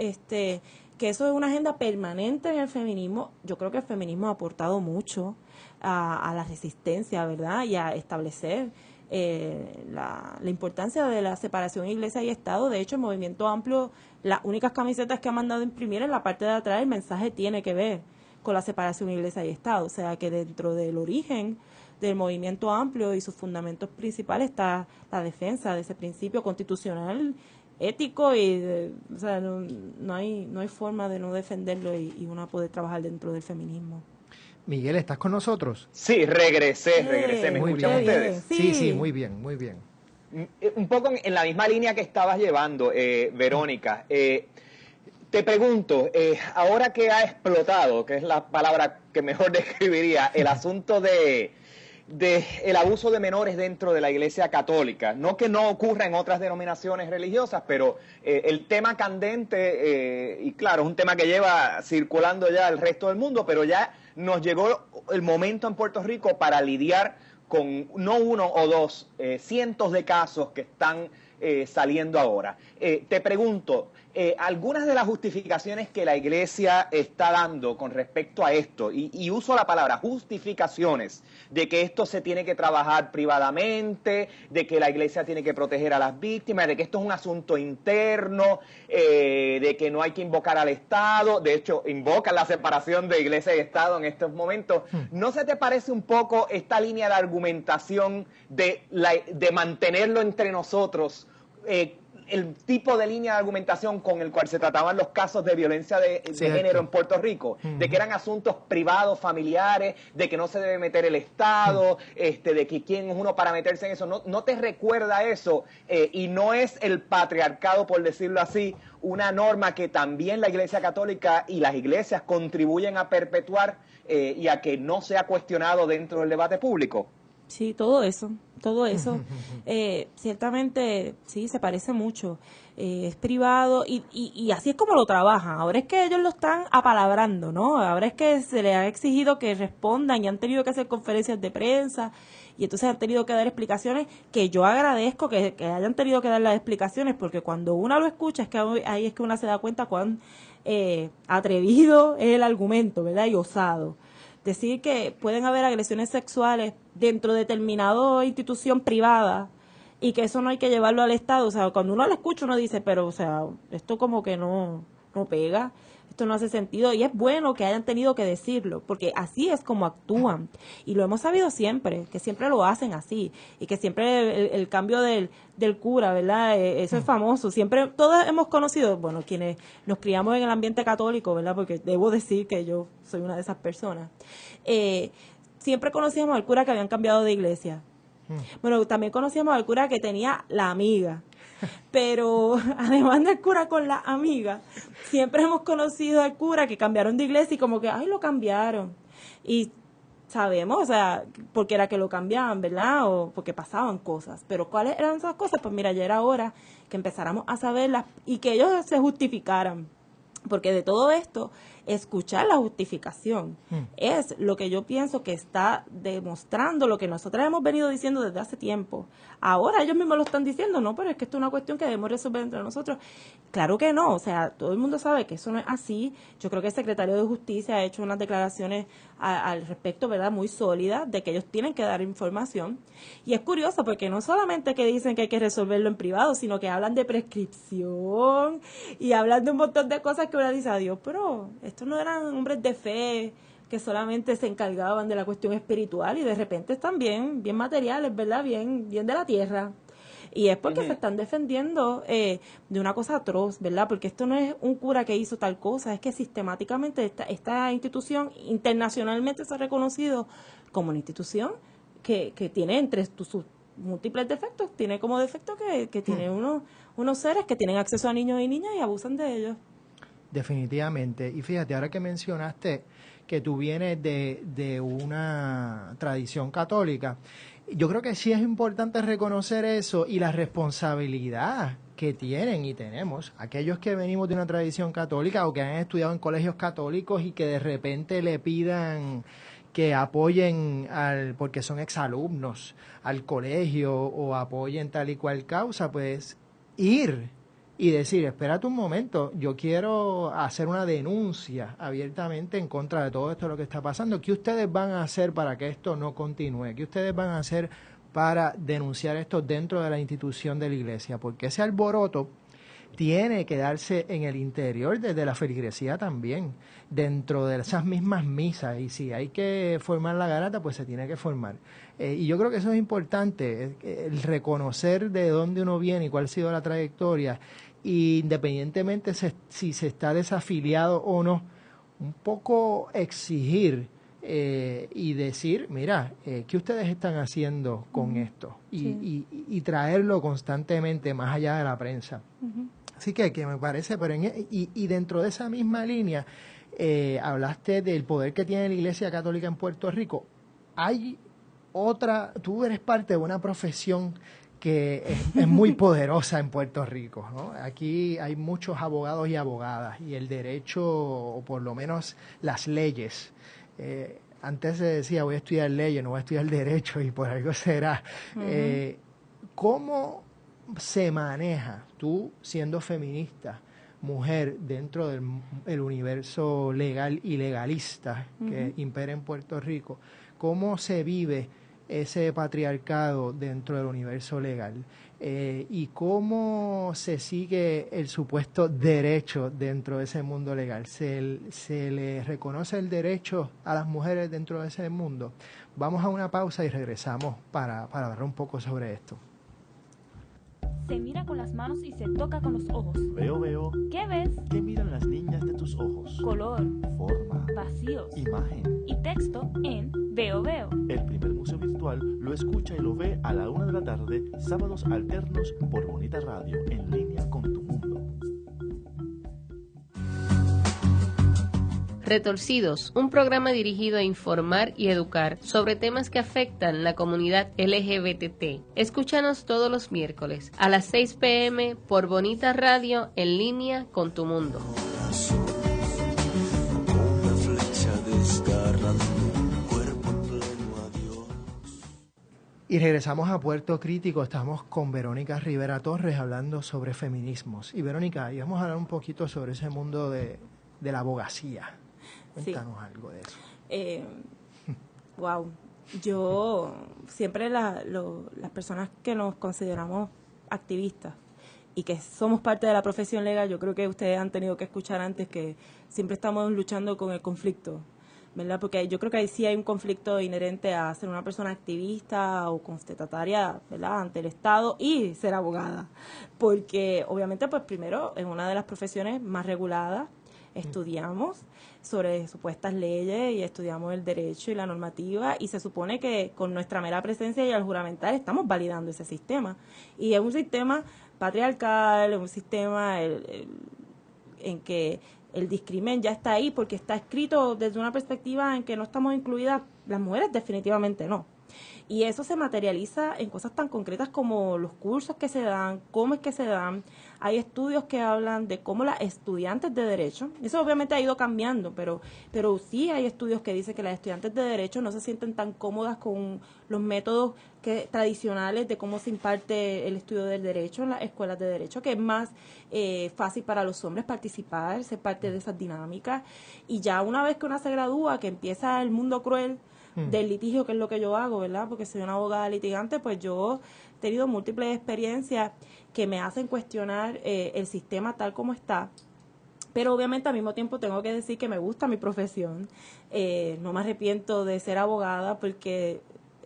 S5: que eso es una agenda permanente en el feminismo. Yo creo que el feminismo ha aportado mucho a la resistencia, ¿verdad?, y a establecer la importancia de la separación Iglesia y Estado. De hecho, el Movimiento Amplio, las únicas camisetas que ha mandado imprimir, en la parte de atrás el mensaje tiene que ver con la separación Iglesia y Estado. O sea, que dentro del origen del Movimiento Amplio y sus fundamentos principales está la defensa de ese principio constitucional, ético, y o sea, no hay forma de no defenderlo y uno poder trabajar dentro del feminismo.
S3: Miguel, ¿estás con nosotros?
S4: Sí, regresé. ¿Me escuchan ustedes?
S3: Sí, muy bien.
S4: Un poco en la misma línea que estabas llevando, Verónica. Te pregunto, ahora que ha explotado, que es la palabra que mejor describiría, el asunto de el abuso de menores dentro de la Iglesia Católica, no que no ocurra en otras denominaciones religiosas, pero el tema candente, y claro, es un tema que lleva circulando ya el resto del mundo, pero ya nos llegó el momento en Puerto Rico para lidiar con no uno o dos, cientos de casos que están saliendo ahora. Te pregunto, algunas de las justificaciones que la Iglesia está dando con respecto a esto, y uso la palabra justificaciones, de que esto se tiene que trabajar privadamente, de que la Iglesia tiene que proteger a las víctimas, de que esto es un asunto interno, de que no hay que invocar al Estado, de hecho invocan la separación de Iglesia y Estado en estos momentos. ¿No se te parece un poco esta línea de argumentación de mantenerlo entre nosotros, el tipo de línea de argumentación con el cual se trataban los casos de violencia de género en Puerto Rico, de que eran asuntos privados, familiares, de que no se debe meter el Estado, de que quién es uno para meterse en eso? ¿No te recuerda eso? Y no es el patriarcado, por decirlo así, una norma que también la Iglesia Católica y las iglesias contribuyen a perpetuar y a que no sea cuestionado dentro del debate público.
S5: Sí, todo eso. Ciertamente, sí, se parece mucho. Es privado y así es como lo trabajan. Ahora es que ellos lo están apalabrando, ¿no? Ahora es que se les ha exigido que respondan y han tenido que hacer conferencias de prensa y entonces han tenido que dar explicaciones, que yo agradezco que hayan tenido que dar las explicaciones, porque cuando uno lo escucha es que ahí es que uno se da cuenta cuán atrevido es el argumento, ¿verdad? Y osado decir que pueden haber agresiones sexuales dentro de determinada institución privada y que eso no hay que llevarlo al Estado. O sea, cuando uno lo escucha uno dice, pero, o sea, esto como que no pega, esto no hace sentido, y es bueno que hayan tenido que decirlo, porque así es como actúan, y lo hemos sabido siempre, que siempre lo hacen así, y que siempre el cambio del cura, ¿verdad? Eso es famoso, siempre, todos hemos conocido, bueno, quienes nos criamos en el ambiente católico, ¿verdad? Porque debo decir que yo soy una de esas personas, siempre conocíamos al cura que habían cambiado de iglesia. Bueno, también conocíamos al cura que tenía la amiga, pero además del cura con la amiga, siempre hemos conocido al cura que cambiaron de iglesia y como que, ay, lo cambiaron. Y sabemos, o sea, porque era que lo cambiaban, ¿verdad? O porque pasaban cosas. Pero ¿cuáles eran esas cosas? Pues mira, ya era hora que empezáramos a saberlas y que ellos se justificaran. Porque de todo esto, escuchar la justificación es lo que yo pienso que está demostrando lo que nosotros hemos venido diciendo desde hace tiempo. Ahora ellos mismos lo están diciendo, no, pero es que esto es una cuestión que debemos resolver entre nosotros. Claro que no, o sea, todo el mundo sabe que eso no es así. Yo creo que el secretario de Justicia ha hecho unas declaraciones al respecto, ¿verdad?, muy sólidas, de que ellos tienen que dar información. Y es curioso porque no solamente que dicen que hay que resolverlo en privado, sino que hablan de prescripción y hablan de un montón de cosas que uno dice, adiós, pero estos no eran hombres de fe que solamente se encargaban de la cuestión espiritual y de repente están bien materiales, ¿verdad? Bien de la tierra. Y es porque se están defendiendo de una cosa atroz, ¿verdad? Porque esto no es un cura que hizo tal cosa, es que sistemáticamente esta institución internacionalmente se ha reconocido como una institución que tiene entre sus múltiples defectos, tiene como defecto que tiene unos seres que tienen acceso a niños y niñas y abusan de ellos.
S3: Definitivamente. Y fíjate, ahora que mencionaste que tú vienes de una tradición católica, yo creo que sí es importante reconocer eso y la responsabilidad que tienen y tenemos aquellos que venimos de una tradición católica o que han estudiado en colegios católicos y que de repente le pidan que apoyen porque son exalumnos al colegio o apoyen tal y cual causa, pues ir y decir, espérate un momento, yo quiero hacer una denuncia abiertamente en contra de todo esto lo que está pasando. ¿Qué ustedes van a hacer para que esto no continúe? ¿Qué ustedes van a hacer para denunciar esto dentro de la institución de la iglesia? Porque ese alboroto tiene que darse en el interior desde la feligresía también, dentro de esas mismas misas. Y si hay que formar la garata, pues se tiene que formar. Y yo creo que eso es importante, el reconocer de dónde uno viene y cuál ha sido la trayectoria, y independientemente si se está desafiliado o no, un poco exigir y decir, mira, ¿qué ustedes están haciendo con esto? Y traerlo constantemente más allá de la prensa. Así que me parece, pero y dentro de esa misma línea, hablaste del poder que tiene la Iglesia Católica en Puerto Rico. Hay tú eres parte de una profesión que es muy poderosa en Puerto Rico, ¿no? Aquí hay muchos abogados y abogadas y el derecho, o por lo menos las leyes. Antes se decía, voy a estudiar leyes, no voy a estudiar derecho, y por algo será. ¿Cómo se maneja, tú siendo feminista, mujer, dentro del universo legal y legalista que impera en Puerto Rico? ¿Cómo se vive ese patriarcado dentro del universo legal? ¿Y cómo se sigue el supuesto derecho dentro de ese mundo legal? ¿Se le reconoce el derecho a las mujeres dentro de ese mundo? Vamos a una pausa y regresamos para hablar un poco sobre esto.
S10: Se mira con las manos y se toca con los ojos.
S1: Veo.
S10: ¿Qué ves?
S1: ¿Qué miran las niñas de tus ojos?
S10: Color,
S1: forma,
S10: vacíos,
S1: imagen
S10: y texto en Veo.
S1: El primer museo virtual lo escucha y lo ve a la 1 de la tarde, sábados alternos por Bonita Radio, en línea con tu mundo.
S9: Retorcidos, un programa dirigido a informar y educar sobre temas que afectan la comunidad LGBT. Escúchanos todos los miércoles a las 6 p.m. por Bonita Radio, en línea con tu mundo.
S3: Y regresamos a Puerto Crítico. Estamos con Verónica Rivera Torres hablando sobre feminismos. Y Verónica, íbamos a hablar un poquito sobre ese mundo de la abogacía. Cuéntanos algo de eso.
S5: Wow, yo siempre las personas que nos consideramos activistas y que somos parte de la profesión legal, yo creo que ustedes han tenido que escuchar antes que siempre estamos luchando con el conflicto, ¿verdad? Porque yo creo que ahí sí hay un conflicto inherente a ser una persona activista o constatataria, ¿verdad?, ante el Estado y ser abogada, porque obviamente pues primero es una de las profesiones más reguladas. Estudiamos sobre supuestas leyes y estudiamos el derecho y la normativa y se supone que con nuestra mera presencia y al juramentar estamos validando ese sistema. Y es un sistema patriarcal, es un sistema en que el discrimen ya está ahí porque está escrito desde una perspectiva en que no estamos incluidas, las mujeres definitivamente no. Y eso se materializa en cosas tan concretas como los cursos que se dan, cómo es que se dan. Hay estudios que hablan de cómo las estudiantes de Derecho, eso obviamente ha ido cambiando, pero sí hay estudios que dicen que las estudiantes de Derecho no se sienten tan cómodas con los métodos tradicionales de cómo se imparte el estudio del Derecho en las escuelas de Derecho, que es más fácil para los hombres participar, ser parte de esas dinámicas. Y ya una vez que una se gradúa, que empieza el mundo cruel del litigio, que es lo que yo hago, ¿verdad? Porque soy una abogada litigante, pues yo he tenido múltiples experiencias que me hacen cuestionar el sistema tal como está. Pero obviamente al mismo tiempo tengo que decir que me gusta mi profesión. No me arrepiento de ser abogada porque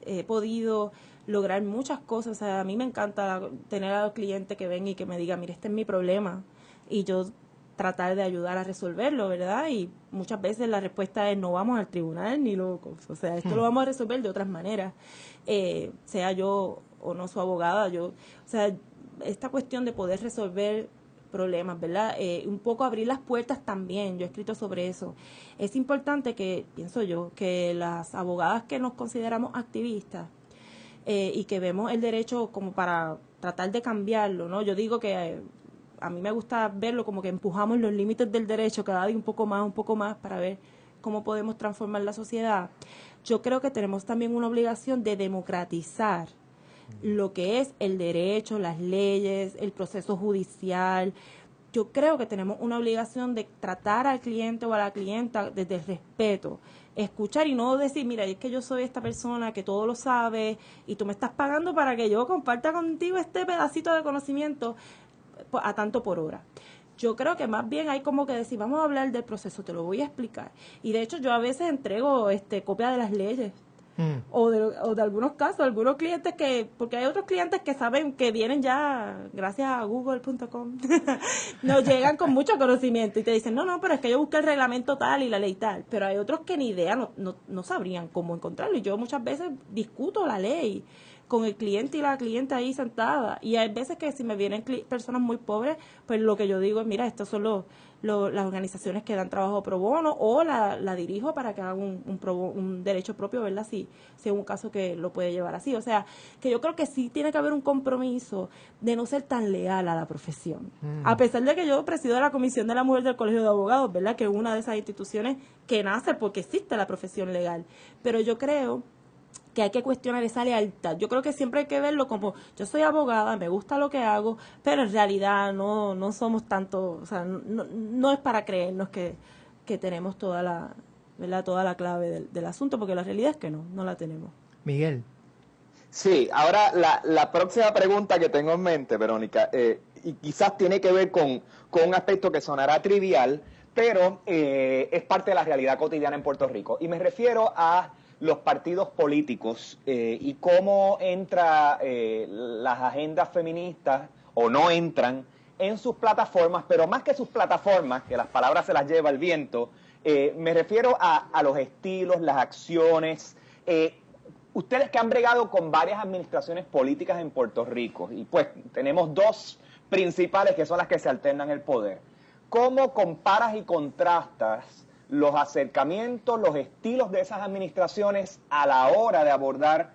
S5: he podido lograr muchas cosas. O sea, a mí me encanta tener a los clientes que ven y que me digan, mire, este es mi problema. Y yo tratar de ayudar a resolverlo, ¿verdad? Y muchas veces la respuesta es no vamos al tribunal ni locos, o sea, esto lo vamos a resolver de otras maneras, sea yo o no su abogada, o sea, esta cuestión de poder resolver problemas, ¿verdad? Un poco abrir las puertas también, yo he escrito sobre eso. Es importante que, pienso yo, que las abogadas que nos consideramos activistas y que vemos el derecho como para tratar de cambiarlo, ¿no? Yo digo que a mí me gusta verlo como que empujamos los límites del derecho cada día un poco más para ver cómo podemos transformar la sociedad. Yo creo que tenemos también una obligación de democratizar lo que es el derecho, las leyes, el proceso judicial. Yo creo que tenemos una obligación de tratar al cliente o a la clienta desde el respeto, escuchar y no decir, mira, es que yo soy esta persona que todo lo sabe y tú me estás pagando para que yo comparta contigo este pedacito de conocimiento a tanto por hora. Yo creo que más bien hay como que decir, vamos a hablar del proceso, te lo voy a explicar. Y de hecho yo a veces entrego copias de las leyes o de algunos casos, algunos clientes porque hay otros clientes que saben que vienen ya gracias a google.com, nos llegan con mucho conocimiento y te dicen, no, pero es que yo busqué el reglamento tal y la ley tal, pero hay otros que ni idea, no sabrían cómo encontrarlo. Y yo muchas veces discuto la ley con el cliente y la clienta ahí sentada. Y hay veces que si me vienen personas muy pobres, pues lo que yo digo es, mira, estos son las organizaciones que dan trabajo pro bono, o la dirijo para que hagan un derecho propio, ¿verdad? Si es un caso que lo puede llevar así. O sea, que yo creo que sí tiene que haber un compromiso de no ser tan leal a la profesión. A pesar de que yo presido la Comisión de la Mujer del Colegio de Abogados, ¿verdad? Que es una de esas instituciones que nace porque existe la profesión legal. Pero yo creo que hay que cuestionar esa lealtad. Yo creo que siempre hay que verlo como, yo soy abogada, me gusta lo que hago, pero en realidad no somos tanto, o sea, no es para creernos que tenemos toda la clave del asunto, porque la realidad es que no la tenemos.
S3: Miguel.
S4: Sí, ahora la próxima pregunta que tengo en mente, Verónica, y quizás tiene que ver con un aspecto que sonará trivial, pero es parte de la realidad cotidiana en Puerto Rico. Y me refiero a los partidos políticos y cómo entran las agendas feministas o no entran en sus plataformas, pero más que sus plataformas, que las palabras se las lleva el viento, me refiero a los estilos, las acciones. Ustedes que han bregado con varias administraciones políticas en Puerto Rico, y pues tenemos dos principales que son las que se alternan el poder, ¿cómo comparas y contrastas los acercamientos, los estilos de esas administraciones a la hora de abordar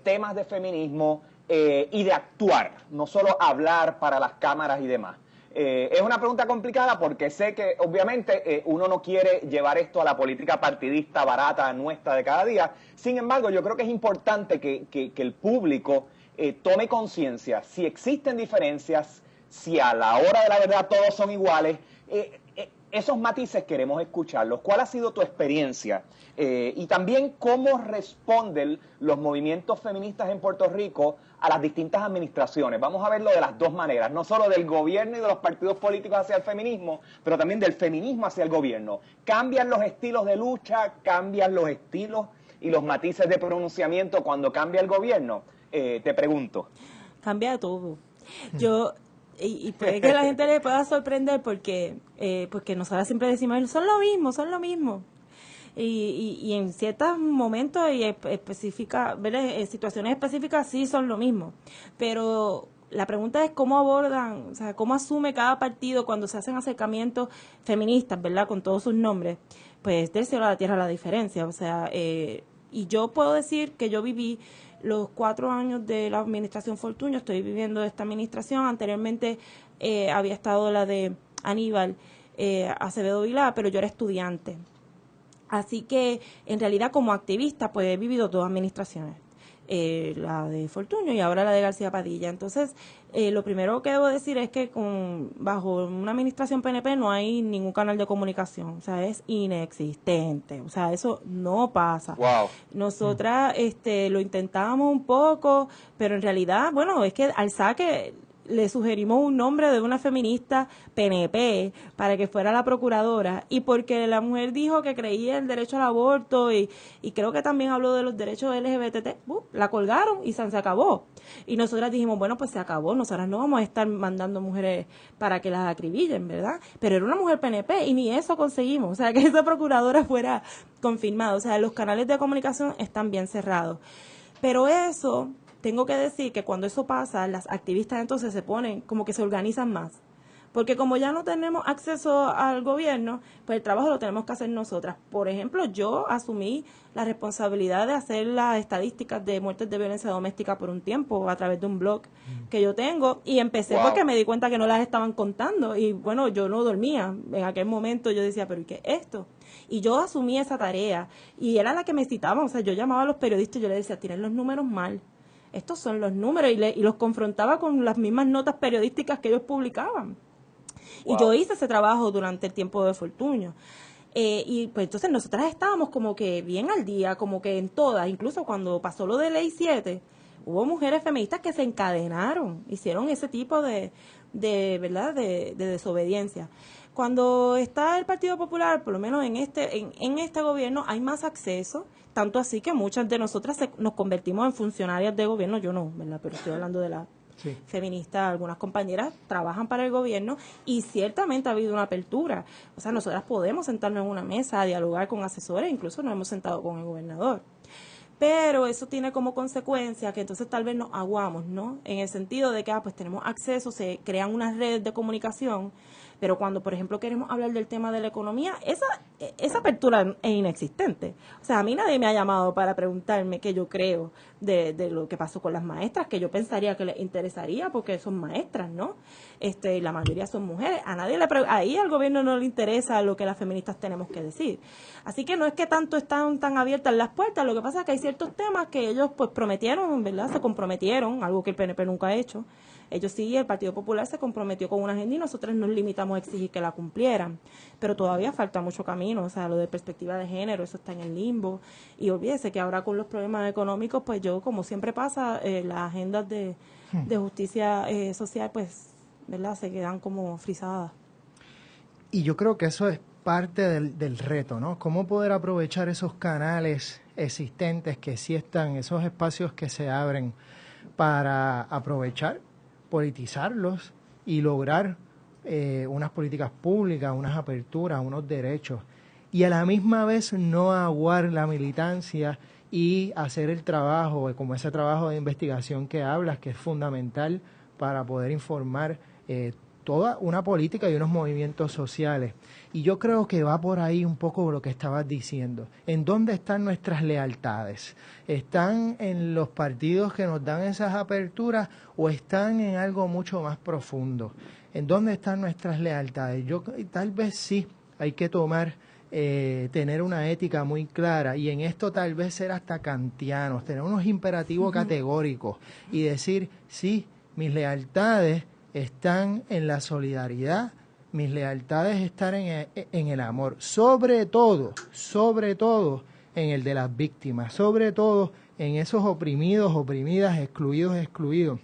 S4: temas de feminismo y de actuar, no solo hablar para las cámaras y demás? Es una pregunta complicada porque sé que obviamente uno no quiere llevar esto a la política partidista barata nuestra de cada día. Sin embargo, yo creo que es importante que el público tome conciencia si existen diferencias, si a la hora de la verdad todos son iguales. esos matices queremos escucharlos. ¿Cuál ha sido tu experiencia? Y también cómo responden los movimientos feministas en Puerto Rico a las distintas administraciones. Vamos a verlo de las dos maneras, no solo del gobierno y de los partidos políticos hacia el feminismo, pero también del feminismo hacia el gobierno. ¿Cambian los estilos de lucha? ¿Cambian los estilos y los matices de pronunciamiento cuando cambia el gobierno? Te pregunto.
S5: Cambia todo. Y puede que a la gente le pueda sorprender porque nosotros siempre decimos, son lo mismo. Y en ciertos momentos y en situaciones específicas sí son lo mismo. Pero la pregunta es cómo abordan, o sea, cómo asume cada partido cuando se hacen acercamientos feministas, ¿verdad? Con todos sus nombres. Pues del cielo a la tierra la diferencia. O sea, y yo puedo decir que yo viví los 4 años de la administración Fortuño, estoy viviendo esta administración. Anteriormente había estado la de Aníbal Acevedo Vilá, pero yo era estudiante. Así que, en realidad, como activista, pues he vivido 2 administraciones, la de Fortuño y ahora la de García Padilla. Entonces, lo primero que debo decir es que bajo una administración PNP no hay ningún canal de comunicación, o sea, es inexistente, o sea, eso no pasa.
S4: Wow.
S5: Nosotras lo intentábamos un poco, pero en realidad, bueno, es que al saque le sugerimos un nombre de una feminista PNP para que fuera la procuradora, y porque la mujer dijo que creía en el derecho al aborto y creo que también habló de los derechos LGBT, la colgaron y se acabó. Y nosotras dijimos, bueno, pues se acabó, nosotras no vamos a estar mandando mujeres para que las acribillen, ¿verdad? Pero era una mujer PNP y ni eso conseguimos, o sea, que esa procuradora fuera confirmada. O sea, los canales de comunicación están bien cerrados. Pero eso, tengo que decir que cuando eso pasa, las activistas entonces se ponen como que se organizan más. Porque como ya no tenemos acceso al gobierno, pues el trabajo lo tenemos que hacer nosotras. Por ejemplo, yo asumí la responsabilidad de hacer las estadísticas de muertes de violencia doméstica por un tiempo a través de un blog que yo tengo, y empecé porque me di cuenta que no las estaban contando y bueno, yo no dormía. En aquel momento yo decía, pero ¿y qué es esto? Y yo asumí esa tarea y era la que me citaban. O sea, yo llamaba a los periodistas y yo les decía, tienen los números mal. Estos son los números, y los confrontaba con las mismas notas periodísticas que ellos publicaban. Y yo hice ese trabajo durante el tiempo de Fortuño. Y pues entonces nosotras estábamos como que bien al día, como que en todas, incluso cuando pasó lo de Ley 7, hubo mujeres feministas que se encadenaron, hicieron ese tipo de ¿verdad?, de desobediencia. Cuando está el Partido Popular, por lo menos en este gobierno, hay más acceso, tanto así que muchas de nosotras nos convertimos en funcionarias de gobierno. Yo no, ¿verdad?, pero estoy hablando de la feministas. Algunas compañeras trabajan para el gobierno y ciertamente ha habido una apertura. O sea, nosotras podemos sentarnos en una mesa a dialogar con asesores, incluso nos hemos sentado con el gobernador. Pero eso tiene como consecuencia que entonces tal vez nos aguamos, ¿no? En el sentido de que pues tenemos acceso, se crean unas redes de comunicación, pero cuando, por ejemplo, queremos hablar del tema de la economía, esa apertura es inexistente. O sea, a mí nadie me ha llamado para preguntarme qué yo creo de lo que pasó con las maestras, que yo pensaría que les interesaría porque son maestras, ¿no? La mayoría son mujeres. A nadie ahí al gobierno no le interesa lo que las feministas tenemos que decir. Así que no es que tanto están tan abiertas las puertas, lo que pasa es que hay ciertos temas que ellos pues prometieron, ¿verdad? Se comprometieron, algo que el PNP nunca ha hecho. Ellos sí, el Partido Popular se comprometió con una agenda y nosotros nos limitamos a exigir que la cumplieran. Pero todavía falta mucho camino, o sea, lo de perspectiva de género, eso está en el limbo. Y olvídese que ahora con los problemas económicos, pues yo, como siempre pasa, las agendas de justicia social, pues, ¿verdad?, se quedan como frisadas.
S3: Y yo creo que eso es parte del reto, ¿no? Cómo poder aprovechar esos canales existentes que sí están, esos espacios que se abren para aprovechar, politizarlos y lograr unas políticas públicas, unas aperturas, unos derechos, y a la misma vez no aguar la militancia y hacer el trabajo, como ese trabajo de investigación que hablas, que es fundamental para poder informar toda una política y unos movimientos sociales. Y yo creo que va por ahí un poco lo que estabas diciendo. ¿En dónde están nuestras lealtades? ¿Están en los partidos que nos dan esas aperturas o están en algo mucho más profundo? ¿En dónde están nuestras lealtades? Tal vez sí, hay que tener una ética muy clara, y en esto tal vez ser hasta kantianos, tener unos imperativos categóricos y decir, sí, mis lealtades están en la solidaridad, mis lealtades están en el amor, sobre todo en el de las víctimas, sobre todo en esos oprimidos, oprimidas, excluidos, excluidos.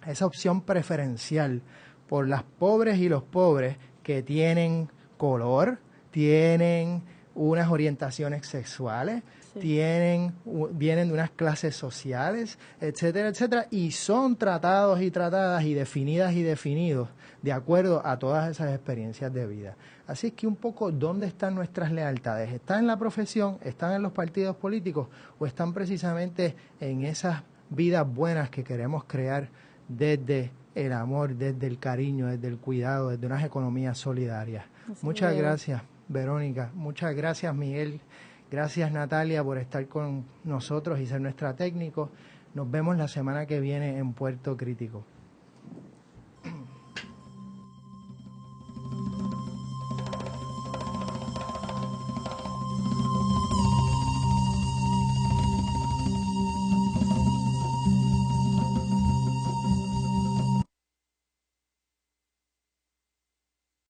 S3: Esa opción preferencial por las pobres y los pobres que tienen color, tienen unas orientaciones sexuales, vienen de unas clases sociales, etcétera, etcétera, y son tratados y tratadas y definidas y definidos de acuerdo a todas esas experiencias de vida. Así que un poco, ¿dónde están nuestras lealtades? ¿Están en la profesión? ¿Están en los partidos políticos? ¿O están precisamente en esas vidas buenas que queremos crear desde el amor, desde el cariño, desde el cuidado, desde unas economías solidarias? Muchas gracias, Verónica. Muchas gracias, Miguel. Gracias, Natalia, por estar con nosotros y ser nuestra técnico. Nos vemos la semana que viene en Puerto Crítico.